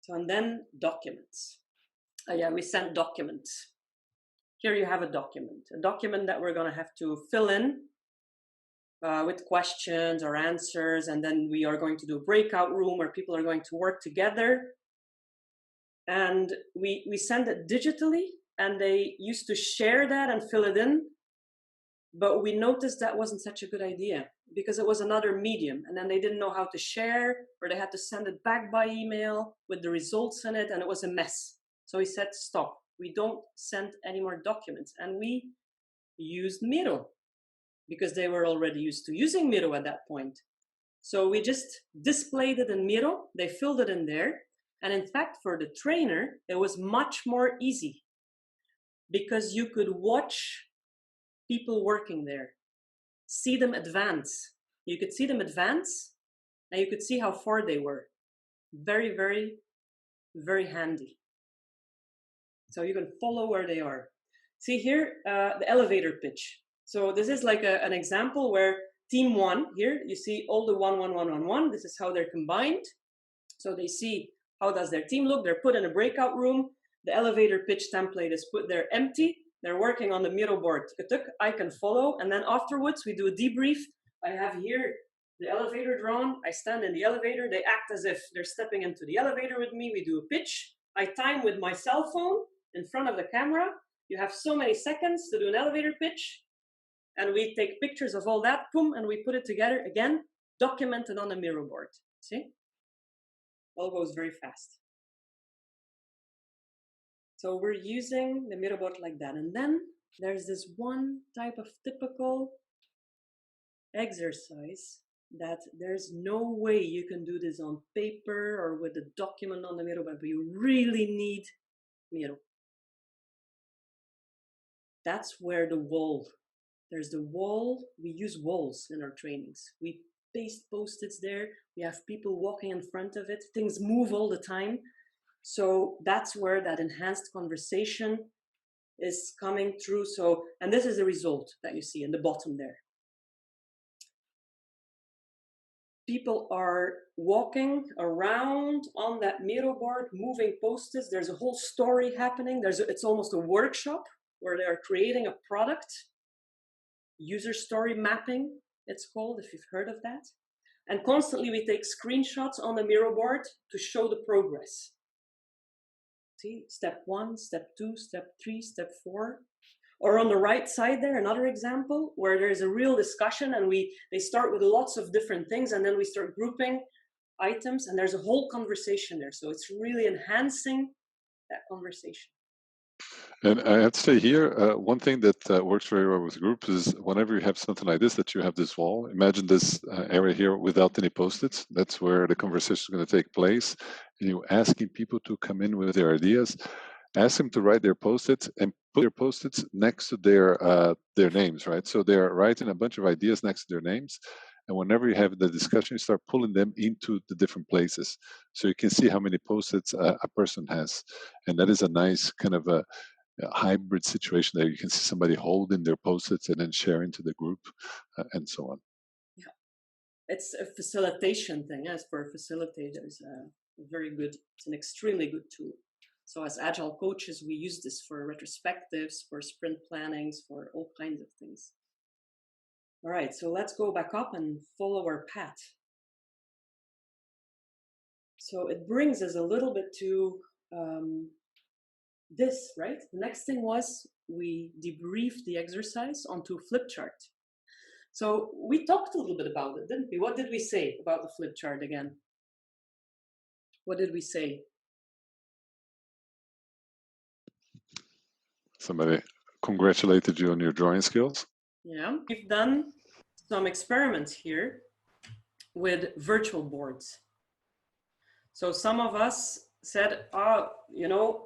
So, and then documents. Yeah, we sent documents. Here you have a document that we're going to have to fill in with questions or answers, and then we are going to do a breakout room where people are going to work together. And we send it digitally, and they used to share that and fill it in, but we noticed that wasn't such a good idea because it was another medium, and then they didn't know how to share, or they had to send it back by email with the results in it, and it was a mess. So we said, stop, we don't send any more documents. And we used Miro because they were already used to using Miro at that point. So we just displayed it in Miro, they filled it in there. And in fact, for the trainer, it was much more easy because you could watch people working there, see them advance. You could see them advance, and you could see how far they were. Very, very, very handy. So you can follow where they are. See here, the elevator pitch. So this is like an example where team 1, here you see all the 1, 1, 1, 1, 1. This is how they're combined. So they see how does their team look. They're put in a breakout room. The elevator pitch template is put there empty. They're working on the Miro board. I can follow. And then afterwards, we do a debrief. I have here the elevator drawn. I stand in the elevator. They act as if they're stepping into the elevator with me. We do a pitch. I time with my cell phone in front of the camera. You have so many seconds to do an elevator pitch. And we take pictures of all that, boom, and we put it together again, documented on the Miro board. See? All goes very fast. So we're using the Miro board like that. And then there's this one type of typical exercise that there's no way you can do this on paper or with a document on the Miro board, but you really need Miro. That's where the wall, there's the wall. We use walls in our trainings. We paste post-its there. We have people walking in front of it. Things move all the time. So that's where that enhanced conversation is coming through. So, and this is the result that you see in the bottom there. People are walking around on that Miro board, moving post-its. There's a whole story happening. It's almost a workshop where they are creating a product. User story mapping, it's called, if you've heard of that. And constantly we take screenshots on the Miro board to show the progress. See, step 1, step 2, step 3, step 4. Or on the right side there, another example where there's a real discussion and they start with lots of different things and then we start grouping items and there's a whole conversation there. So it's really enhancing that conversation. And I have to say here, one thing that works very well with groups is whenever you have something like this, that you have this wall. Imagine this area here without any post-its. That's where the conversation is going to take place. And you're asking people to come in with their ideas. Ask them to write their post-its and put their post-its next to their names, right? So they're writing a bunch of ideas next to their names. And whenever you have the discussion, you start pulling them into the different places. So you can see how many post-its a person has. And that is a nice kind of a hybrid situation there. You can see somebody holding their post-its and then sharing to the group and so on. Yeah, it's a facilitation thing. As for facilitators, very good. It's an extremely good tool. So as Agile coaches, we use this for retrospectives, for sprint plannings, for all kinds of things. All right, so let's go back up and follow our path. So it brings us a little bit to this, right? The next thing was we debriefed the exercise onto a flip chart. So we talked a little bit about it, didn't we? What did we say about the flip chart again? What did we say? Somebody congratulated you on your drawing skills. Yeah, we've done some experiments here with virtual boards. So some of us said, oh, you know,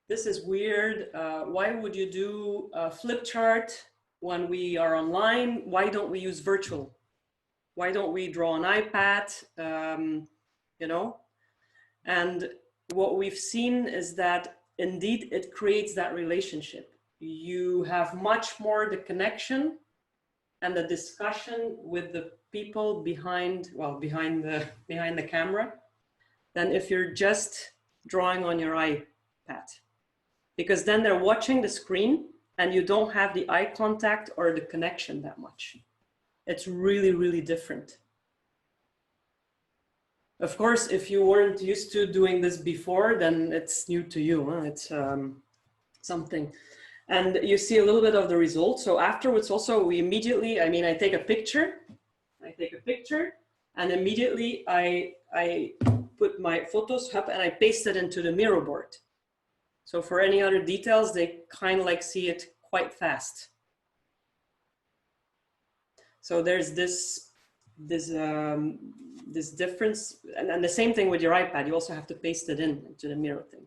this is weird. Why would you do a flip chart when we are online? Why don't we use virtual? Why don't we draw an iPad? You know, and what we've seen is that indeed it creates that relationship. You have much more the connection and the discussion with the people behind the camera than if you're just drawing on your iPad. Because then they're watching the screen and you don't have the eye contact or the connection that much. It's really, really different. Of course, if you weren't used to doing this before, then it's new to you. Huh? It's something. And you see a little bit of the results. So afterwards also, we immediately, I mean, I take a picture and immediately I put my photos up and I paste it into the Miro board. So for any other details, they kind of like see it quite fast. So there's this difference, and the same thing with your iPad. You also have to paste it into the Miro thing.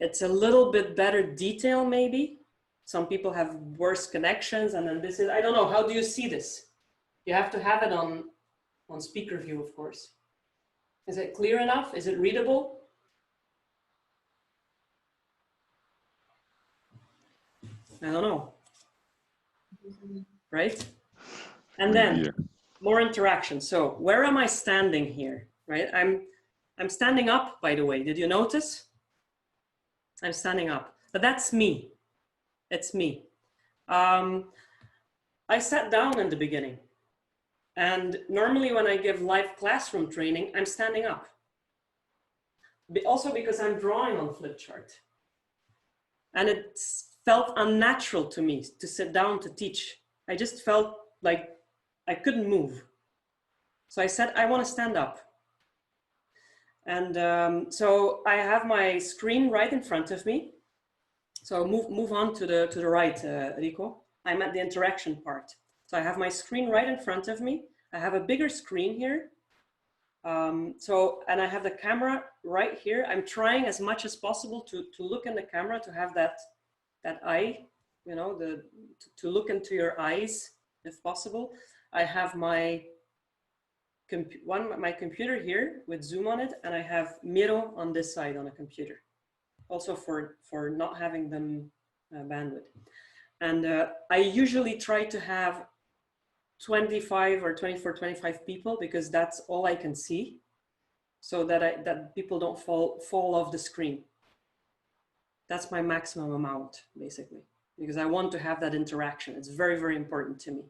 It's a little bit better detail, maybe. Some people have worse connections, and then this is, I don't know, how do you see this? You have to have it on speaker view, of course. Is it clear enough? Is it readable? I don't know. Right? And then more interaction. So where am I standing here? Right? I'm standing up, by the way. Did you notice? I'm standing up, but that's me. It's me. I sat down in the beginning, and normally when I give live classroom training, I'm standing up. Also because I'm drawing on flip chart, and it felt unnatural to me to sit down to teach. I just felt like I couldn't move. So I said, I want to stand up. And so I have my screen right in front of me. So move on to the right, Rico. I'm at the interaction part. So I have my screen right in front of me. I have a bigger screen here. And I have the camera right here. I'm trying as much as possible to look in the camera, to have that eye, you know, to look into your eyes if possible. I have my computer here with Zoom on it, and I have Miro on this side on a computer, also for not having them bandwidth. And I usually try to have 25 or 24, 25 people, because that's all I can see, so that people don't fall off the screen. That's my maximum amount, basically, because I want to have that interaction. It's very, very important to me.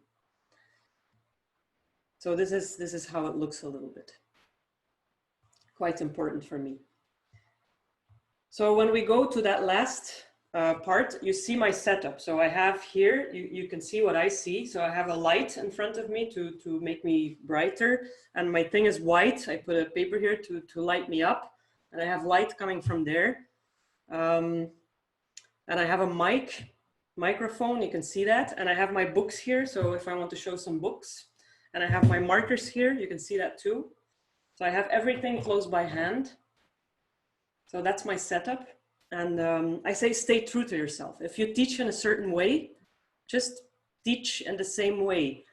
So this is how it looks a little bit. Quite important for me. So when we go to that last part, you see my setup. So I have here, you can see what I see. So I have a light in front of me to make me brighter. And my thing is white. I put a paper here to light me up. And I have light coming from there. And I have a microphone, you can see that. And I have my books here. So if I want to show some books. And I have my markers here, you can see that too. So I have everything close by hand. So that's my setup. And I say, stay true to yourself. If you teach in a certain way, just teach in the same way.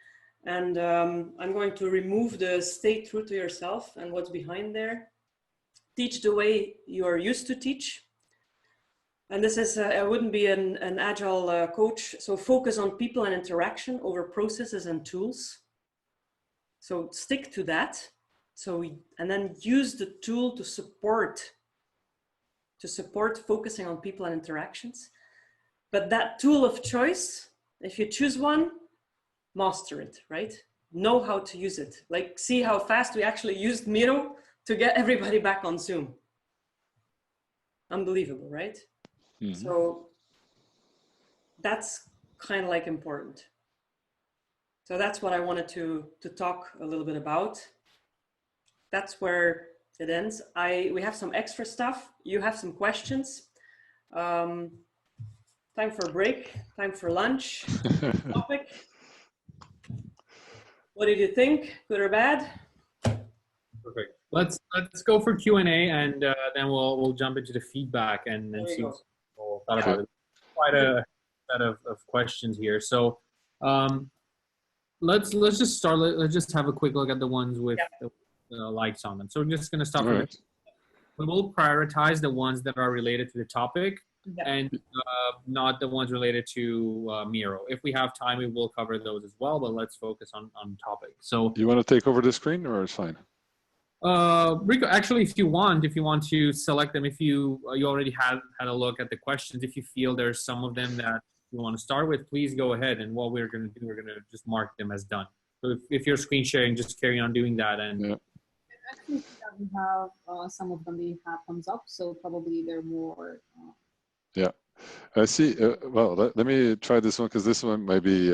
And I'm going to remove the stay true to yourself and what's behind there. Teach the way you are used to teach. And this is, I wouldn't be an agile coach. So focus on people and interaction over processes and tools. So stick to that. And then use the tool to support focusing on people and interactions. But that tool of choice, if you choose one, master it, right? Know how to use it. Like, see how fast we actually used Miro to get everybody back on Zoom. Unbelievable, right? Mm-hmm. So that's kind of like important. So that's what I wanted to talk a little bit about. That's where it ends. We have some extra stuff. You have some questions. Time for a break, time for lunch. Topic. What did you think? Good or bad? Perfect. Let's go for Q&A, and then we'll jump into the feedback and see what people thought about it. Quite a set of questions here. So let's just start. Let's just have a quick look at the ones with the likes on them. So we're just going to start from right. We will prioritize the ones that are related to the topic and not the ones related to Miro. If we have time, we will cover those as well, but let's focus on topic. So you want to take over the screen, or it's fine? Rico, actually, if you want to select them, if you already had a look at the questions, if you feel there's some of them that you want to start with, please go ahead. And what we're going to do, we're going to just mark them as done. So if you're screen sharing, just carry on doing that. And actually, we have some of them they have thumbs up, so probably they're more. Yeah. I see. Well, let me try this one, because this one might be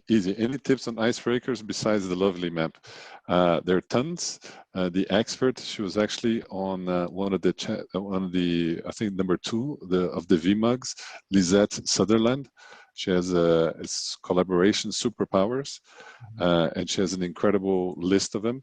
easy. Any tips on icebreakers besides the lovely map? There are tons. The expert, she was actually on one of the I think number 2 of the VMUGs, Lisette Sutherland. She has it's collaboration superpowers, and she has an incredible list of them.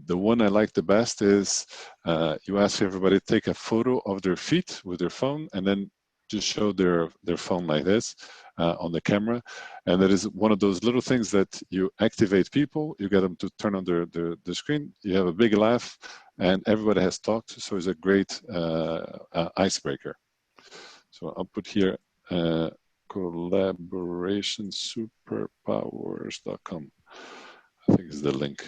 The one I like the best is you ask everybody to take a photo of their feet with their phone, and then just show their phone like this on the camera. And that is one of those little things that you activate people, you get them to turn on the screen, you have a big laugh, and everybody has talked. So it's a great icebreaker. So I'll put here collaborationsuperpowers.com. I think is the link.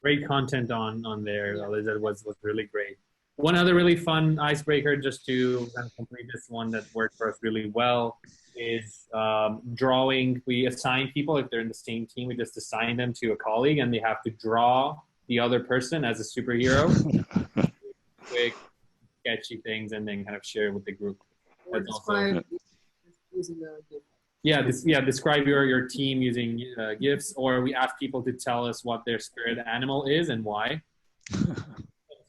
Great content on there. That was really great. One other really fun icebreaker, just to kind of complete this one that worked for us really well, is drawing. We assign people, if they're in the same team, we just assign them to a colleague, and they have to draw the other person as a superhero. Quick, sketchy things, and then kind of share with the group. Or describe using the GIF. Describe your team using GIFs, or we ask people to tell us what their spirit animal is and why.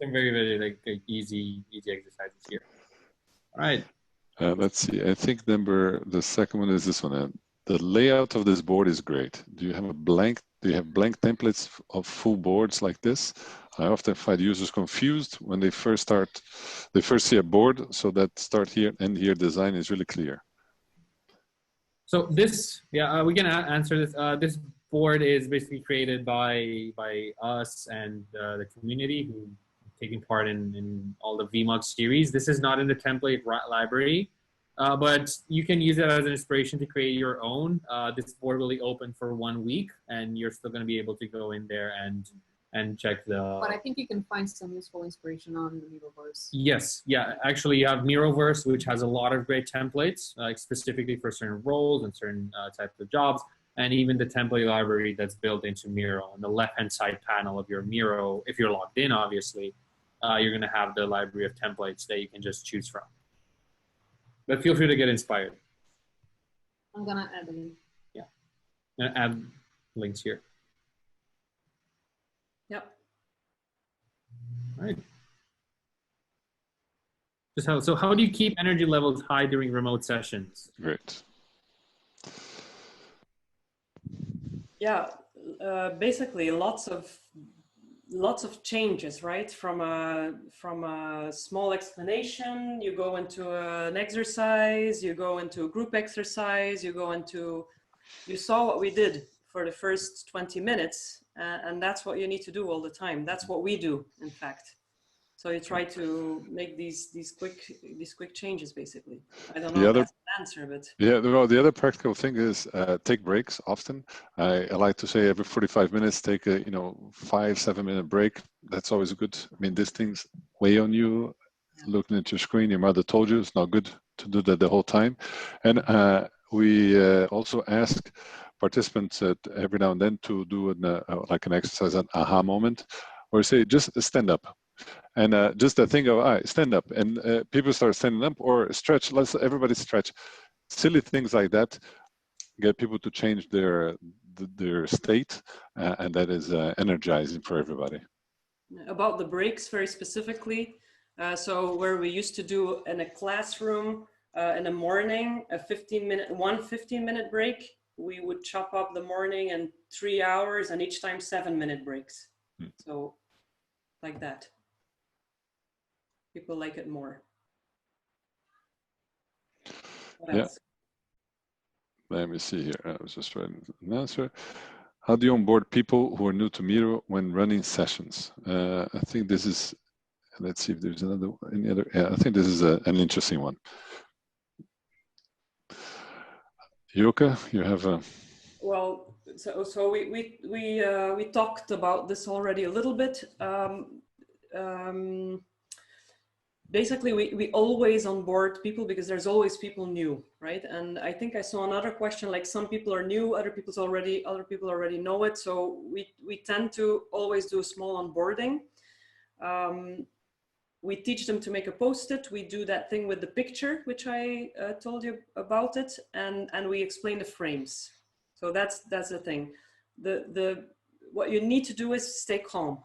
Some very, very easy exercises here. All right. Let's see. I think the second one is this one. The layout of this board is great. Do you have blank templates of full boards like this? I often find users confused when they first see a board. So that start here, end here design is really clear. So this, we can answer this. This board is basically created by us and the community who taking part in all the VMUG series. This is not in the template library, but you can use it as an inspiration to create your own. This board will be open for 1 week, and you're still going to be able to go in there and check the. But I think you can find some useful inspiration on the Miroverse. Yes, actually, you have Miroverse, which has a lot of great templates, specifically for certain roles and certain types of jobs. And even the template library that's built into Miro. On the left-hand side panel of your Miro, if you're logged in, obviously, you're going to have the library of templates that you can just choose from. But feel free to get inspired. I'm going to add a link. Yeah. I'm going to add links here. Yep. All right. So how do you keep energy levels high during remote sessions? Great. Yeah, basically lots of changes, right? From a small explanation, you go into an exercise, you go into a group exercise, you saw what we did for the first 20 minutes, and that's what you need to do all the time. That's what we do, in fact. So you try to make these quick changes, basically. I don't know if that's an answer, but the other practical thing is take breaks often. I like to say every 45 minutes, take a 5-7 minute break. That's always good. I mean, these things weigh on you. Looking at your screen, your mother told you it's not good to do that the whole time. And we also ask participants every now and then to do like an exercise, an aha moment, or say just stand up. And just the thing of stand up, and people start standing up, or stretch. Let's everybody stretch. Silly things like that get people to change their state, and that is energizing for everybody. About the breaks, very specifically. So where we used to do in a classroom, In the morning, one 15-minute break. We would chop up the morning and 3 hours, and each time 7-minute breaks. So like that. People like it more. What else? Let me see here. I was just writing an answer. How do you onboard people who are new to Miro when running sessions? I think this is, let's see if there's any other. Yeah, I think this is an interesting one. Yoka, you have a. Well, so we talked about this already a little bit. Basically, we always onboard people because there's always people new, right? And I think I saw another question, like some people are new, other people already know it. So we tend to always do a small onboarding. We teach them to make a post-it. We do that thing with the picture, which I told you about it, and we explain the frames. So that's the thing. What you need to do is stay calm.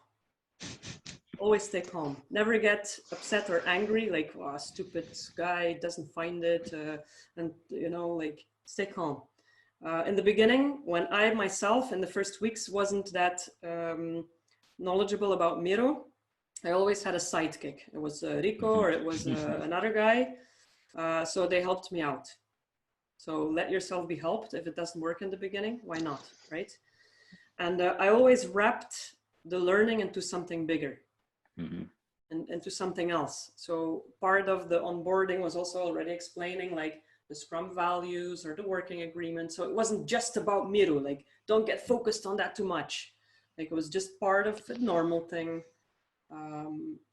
Always stay calm. Never get upset or angry, like, oh, stupid guy doesn't find it, and you know, like, stay calm. In the beginning, when I myself in the first weeks wasn't that knowledgeable about Miro, I always had a sidekick. It was Rico or it was another guy. So they helped me out. So let yourself be helped. If it doesn't work in the beginning, why not, right? And I always wrapped the learning into something bigger. And into something else. So part of the onboarding was also already explaining like the Scrum values or the working agreement. So it wasn't just about Miro, like don't get focused on that too much. Like it was just part of the normal thing.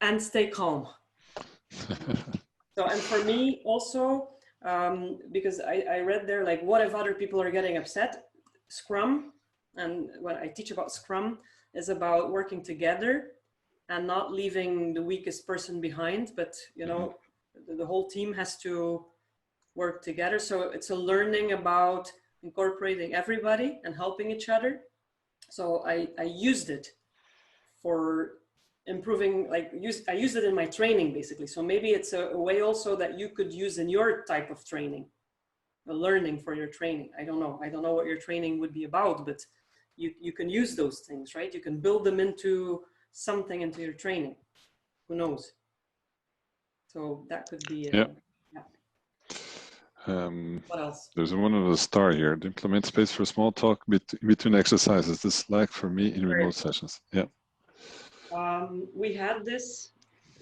And stay calm. So, and for me also, because I read there, like, what if other people are getting upset? Scrum, and what I teach about Scrum is about working together and not leaving the weakest person behind, but, you know, the whole team has to work together. So it's a learning about incorporating everybody and helping each other. So I used it for improving, like I used it in my training basically. So maybe it's a way also that you could use in your type of training, a learning for your training. I don't know what your training would be about, but you can use those things, right? You can build them into something into your training. Who knows? So that could be yeah. What else? There's one of the star here. To implement space for small talk between exercises. This lack for me in remote sessions. Yeah. We had this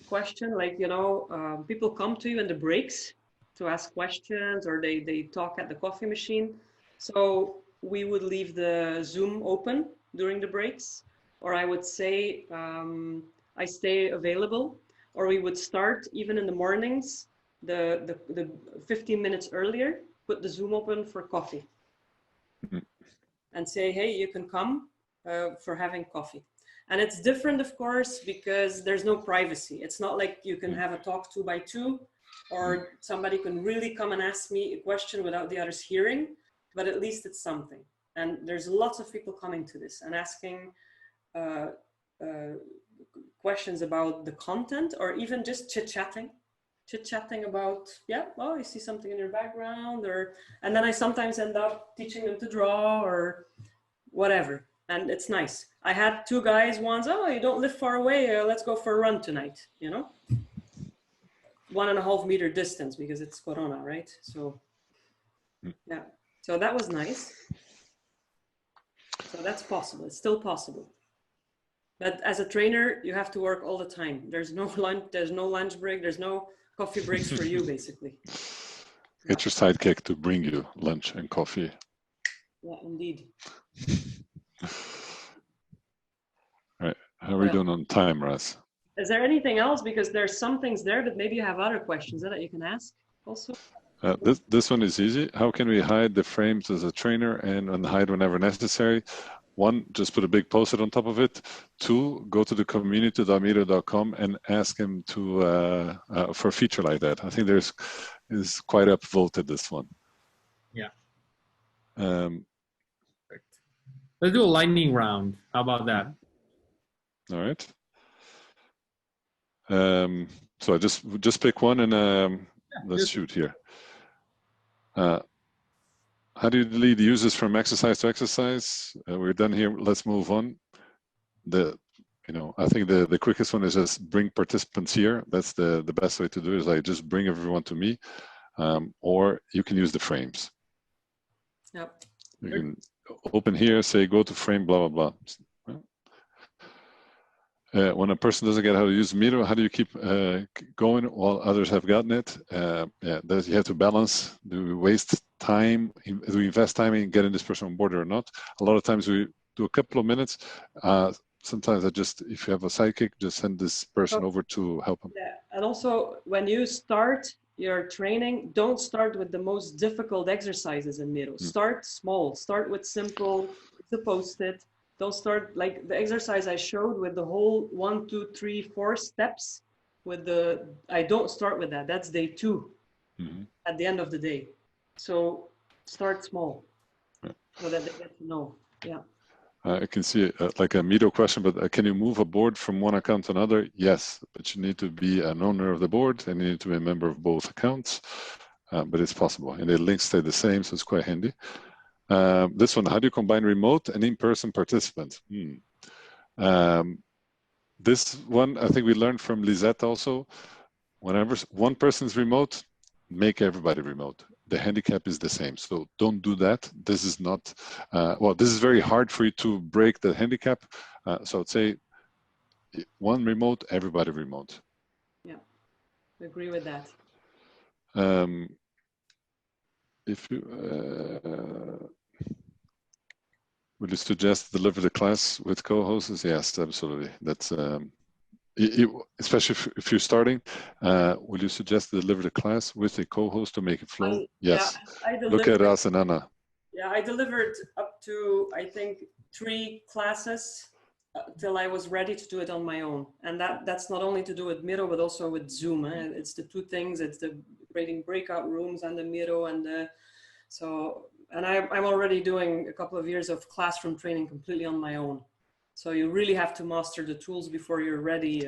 question, like, you know, people come to you in the breaks to ask questions, or they talk at the coffee machine. So we would leave the Zoom open during the breaks, or I would say I stay available, or we would start even in the mornings, the 15 minutes earlier, put the Zoom open for coffee and say, hey, you can come for having coffee. And it's different, of course, because there's no privacy. It's not like you can have a talk 2x2, or somebody can really come and ask me a question without the others hearing, but at least it's something. And there's lots of people coming to this and asking questions about the content, or even just chit-chatting about, yeah, oh, I see something in your background, and then I sometimes end up teaching them to draw or whatever. And it's nice. I had 2 guys once, oh, you don't live far away, let's go for a run tonight, you know? 1.5 meter distance because it's Corona, right? So, yeah, so that was nice. So that's possible, it's still possible. But as a trainer, you have to work all the time. There's no lunch break, there's no coffee breaks for you, basically. Get your sidekick to bring you lunch and coffee. Yeah, indeed. All right, how are we doing on time, Raz? Is there anything else? Because there's some things there, but maybe you have other questions that you can ask also. This one is easy. How can we hide the frames as a trainer and unhide whenever necessary? 1, just put a big post-it on top of it. 2, go to the community.miro.com and ask him to for a feature like that. I think is quite upvoted, this one. Yeah. Let's do a lightning round. How about that? All right. So I just pick one, and let's shoot here. How do you lead users from exercise to exercise? We're done here. Let's move on. I think the quickest one is just bring participants here. That's the best way to do it, is like just bring everyone to me, or you can use the frames. Yep. You can open here, say go to frame, blah, blah, blah. When a person doesn't get how to use Miro, how do you keep going while others have gotten it? You have to balance. Do we waste time? Do we invest time in getting this person on board or not? A lot of times we do a couple of minutes. Sometimes if you have a sidekick, just send this person over to help them. Yeah, and also when you start your training, don't start with the most difficult exercises in Miro. Start small. Start with simple. It's a post-it. Don't start like the exercise I showed with the whole 1, 2, 3, 4 steps. I don't start with that. That's day 2 at the end of the day. So start small so that they get to know. Yeah. I can see like a Miro question, but can you move a board from one account to another? Yes, but you need to be an owner of the board and you need to be a member of both accounts, but it's possible. And the links stay the same, so it's quite handy. This one, how do you combine remote and in-person participants? This one, I think we learned from Lisette also. Whenever one person is remote, make everybody remote. The handicap is the same, so don't do that. This is not, this is very hard for you to break the handicap. So I'd say one remote, everybody remote. Yeah, I agree with that. If you, would you suggest deliver the class with co-hosts? Yes, absolutely. That's especially if you're starting. Will you suggest to deliver the class with a co-host to make it flow? Yes. Yeah, look at us and Anna. Yeah, I delivered up to I think 3 classes till I was ready to do it on my own, and that's not only to do with Miro but also with Zoom. It's the 2 things. It's the creating breakout rooms and the Miro and the and I'm already doing a couple of years of classroom training completely on my own. So you really have to master the tools before you're ready.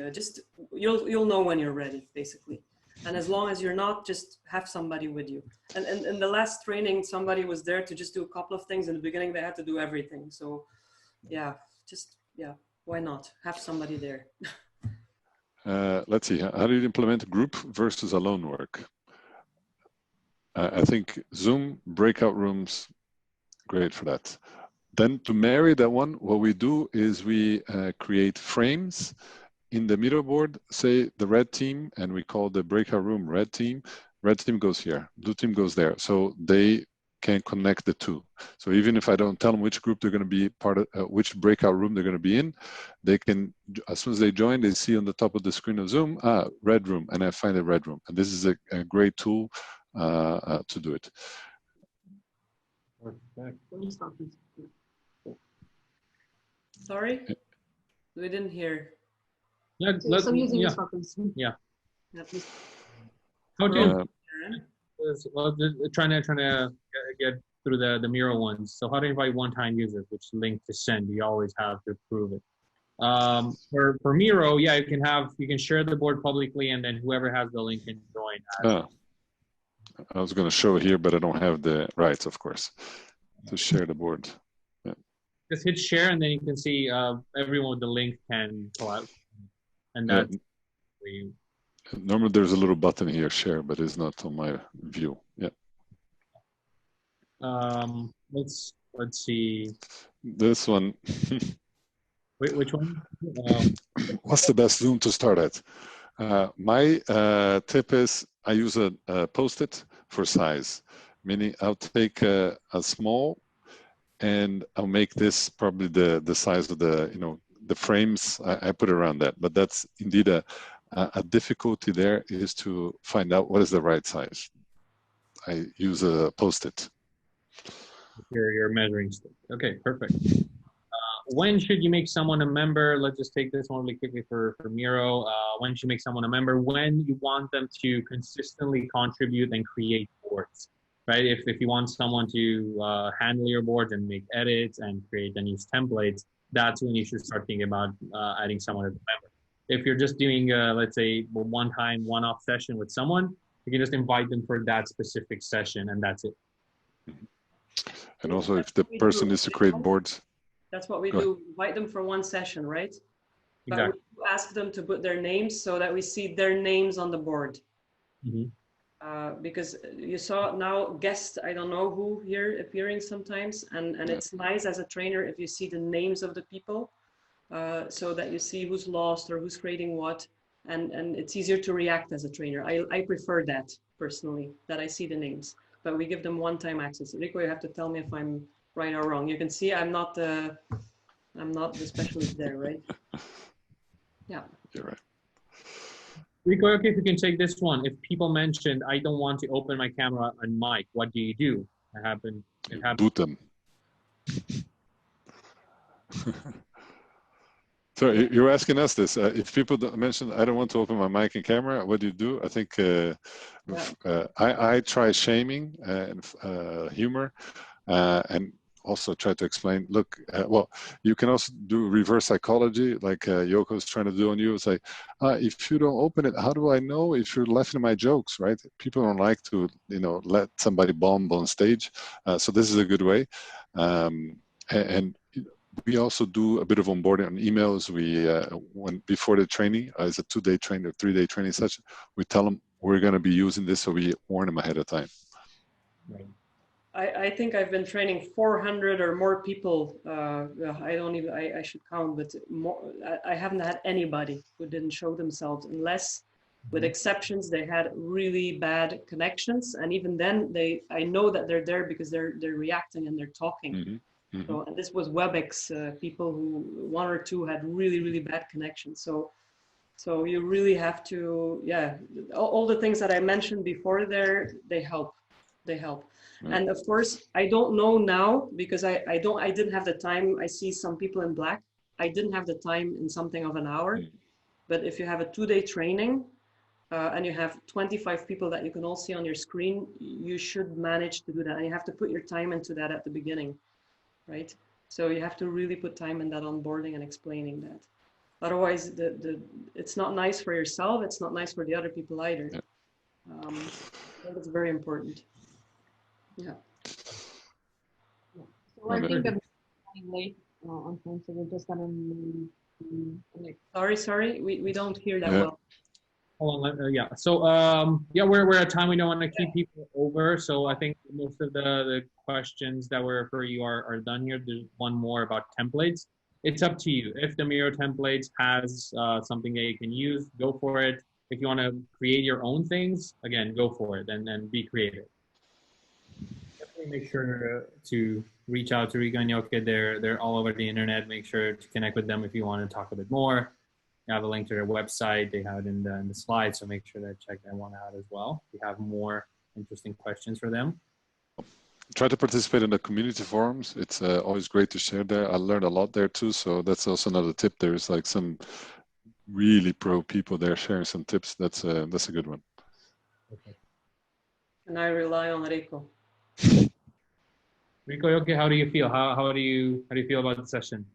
You'll know when you're ready, basically. And as long as you're not, just have somebody with you. And in the last training, somebody was there to just do a couple of things. In the beginning, they had to do everything. So why not? Have somebody there. Let's see, how do you implement group versus alone work? I think Zoom, breakout rooms, great for that. Then to marry that one, what we do is we create frames in the Miro board, say the red team, and we call the breakout room red team. Red team goes here, blue team goes there. So they can connect the 2. So even if I don't tell them which group they're going to be part of, which breakout room they're going to be in, they can, as soon as they join, they see on the top of the screen of Zoom, red room, and I find a red room. And this is a great tool to do it. Sorry, we didn't hear. Yeah. How do you? Trying to get through the Miro ones. So how to invite one-time users, which link to send, you always have to approve it. For Miro, yeah, you can share the board publicly, and then whoever has the link can join. I was going to show here, but I don't have the rights, of course, to share the board. Yeah. Just hit share, and then you can see everyone with the link can go out, and that's normally there's a little button here, share, but it's not on my view. Yeah. Let's see. This one. Wait, which one? What's the best Zoom to start at? My tip is I use a post-it for size, meaning I'll take a small and I'll make this probably the size of the frames. I put around that, but that's indeed a difficulty there is to find out what is the right size. I use a post-it. Your measuring stick. Okay, perfect. When should you make someone a member? Let's just take this one really quickly for Miro. When should you make someone a member? When you want them to consistently contribute and create boards, right? If you want someone to handle your boards and make edits and create and use templates, that's when you should start thinking about adding someone as a member. If you're just doing, let's say, one-time, one-off session with someone, You can just invite them for that specific session, and that's it. And also, if the person is to create boards. That's what we do. Invite them for one session, right? But Exactly. we ask them to put their names so that we see their names on the board. Mm-hmm. Because you saw now guests, I don't know who here appearing sometimes, and it's nice as a trainer if you see the names of the people, so that you see who's lost or who's creating what, and it's easier to react as a trainer. I prefer that personally, that I see the names, but we give them one-time access. Rico, you have to tell me if I'm right or wrong. You can see I'm not the specialist there, right? Yeah. You're right. Rico, okay, if you can take this one. If people mentioned, I don't want to open my camera and mic, what do you do? It happened. Boot them. So you're asking us this. If people mention, I don't want to open my mic and camera, what do you do? I think I try shaming and humor and also try to explain, look, well, you can also do reverse psychology, like Yoko's trying to do on you. It's like, if you don't open it, how do I know if you're laughing at my jokes, right? People don't like to, let somebody bomb on stage. So this is a good way. And we also do a bit of onboarding on emails. We, before the training, it's a 2-day training or 3-day training session, we tell them we're going to be using this, so we warn them ahead of time. Right. I think I've been training 400 or more people. I should count, but more, I haven't had anybody who didn't show themselves, unless, with exceptions, they had really bad connections. And even then, I know that they're there because they're reacting and they're talking. Mm-hmm. Mm-hmm. So, and this was WebEx people who, 1 or 2 had really, really bad connections. So you really have to, all the things that I mentioned before there, they help. They help. And of course, I don't know now, because I didn't have the time. I see some people in black. I didn't have the time in something of an hour. But if you have a 2-day training and you have 25 people that you can all see on your screen, you should manage to do that. And you have to put your time into that at the beginning, right? So you have to really put time in that onboarding and explaining that. Otherwise, it's not nice for yourself. It's not nice for the other people either. It's very important. Yeah. So I think that we're running late on time, so we're just gonna move to the next. Sorry, we don't hear that well. Hold on, yeah. So we're at time. We don't want to keep people over. So I think most of the questions that were for you are done here. There's one more about templates. It's up to you. If the Miro templates has something that you can use, go for it. If you want to create your own things, again, go for it and be creative. Definitely make sure to reach out to Rico and Yoke. They're all over the internet. Make sure to connect with them if you want to talk a bit more. You have a link to their website. They have it in the slides, so make sure to check that one out as well. If you have more interesting questions for them. Try to participate in the community forums. It's always great to share there. I learned a lot there too, so that's also another tip. There's like some really pro people there sharing some tips. That's a good one. Okay. And I rely on Rico. Rico, okay, how do you feel? How do you feel about the session?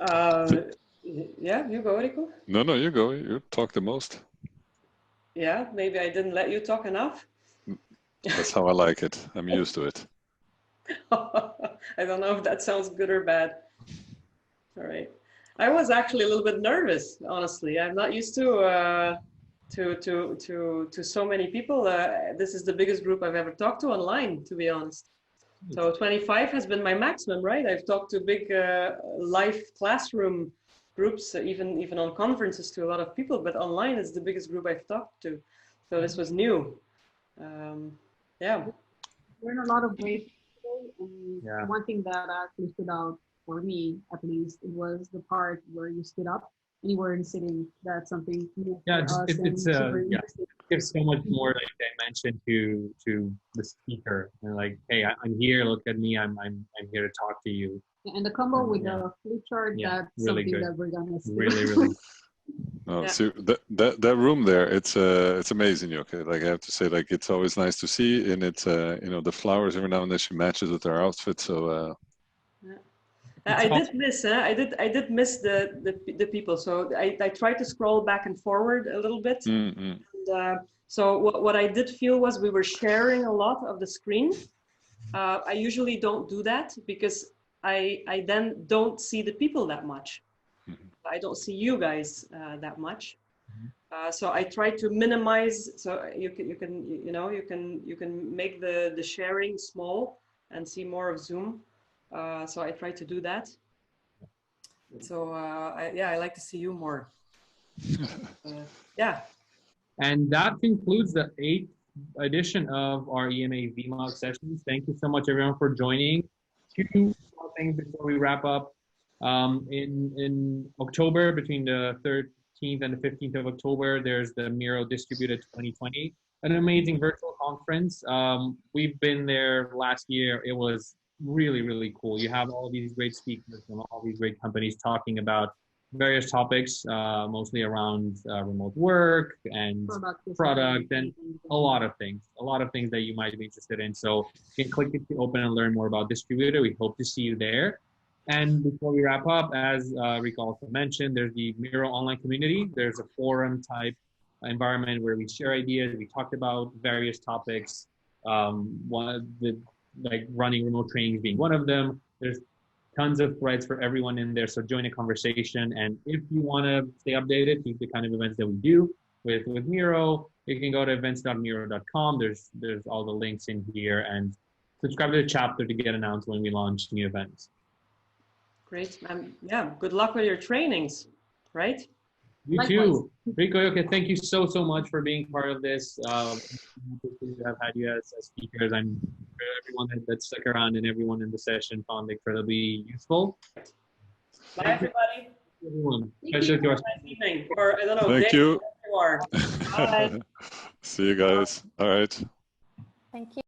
Yeah, you go, Rico. No, you go. You talk the most. Yeah, maybe I didn't let you talk enough. That's how I like it. I'm used to it. I don't know if that sounds good or bad. All right. I was actually a little bit nervous, honestly. I'm not used to so many people. This is the biggest group I've ever talked to online, to be honest. So 25 has been my maximum, right? I've talked to big live classroom groups, even on conferences, to a lot of people, but online is the biggest group I've talked to. So this was new. Yeah. Learn a lot of great people, and one thing that actually stood out for me, at least, it was the part where you stood up and you weren't sitting. That's something new for us. It gives so much more like dimension to the speaker, and like, hey, I'm here. Look at me. I'm here to talk to you. And the combo with the flip chart, that's really something good. that we're gonna see. Really. No, so that room there, it's amazing. Okay, like I have to say, like it's always nice to see, and it's the flowers every now and then she matches with her outfit. So I did miss. I did miss the people. So I tried to scroll back and forward a little bit. And, so what I did feel was we were sharing a lot of the screen. I usually don't do that because I then don't see the people that much. I don't see you guys that much. So I try to minimize. So you can make the sharing small and see more of Zoom. So I try to do that. So I like to see you more. Yeah. And that concludes the 8th edition of our EMA VMOG sessions. Thank you so much, everyone, for joining. 2 small things before we wrap up. In October, between the 13th and the 15th of October, there's the Miro Distributed 2020, an amazing virtual conference. We've been there last year. It was really, really cool. You have all these great speakers from all these great companies talking about various topics, mostly around remote work and product and a lot of things that you might be interested in. So you can click it to open and learn more about Distributed. We hope to see you there. And before we wrap up, as Rico also mentioned, there's the Miro online community. There's a forum type environment where we share ideas. We talked about various topics. One of the, like running remote trainings being one of them. There's tons of threads for everyone in there. So join a conversation. And if you want to stay updated to the kind of events that we do with Miro, you can go to events.miro.com. There's all the links in here, and subscribe to the chapter to get announced when we launch new events. Great. Yeah, good luck with your trainings, right? You too. Rico, okay, thank you so much for being part of this. I'm happy to have had you as speakers. I'm sure everyone that stuck around and everyone in the session found it incredibly useful. Bye, everybody. Everyone. Nice evening, or I don't know. Thank you. You are. Bye. See you guys. All right. Thank you.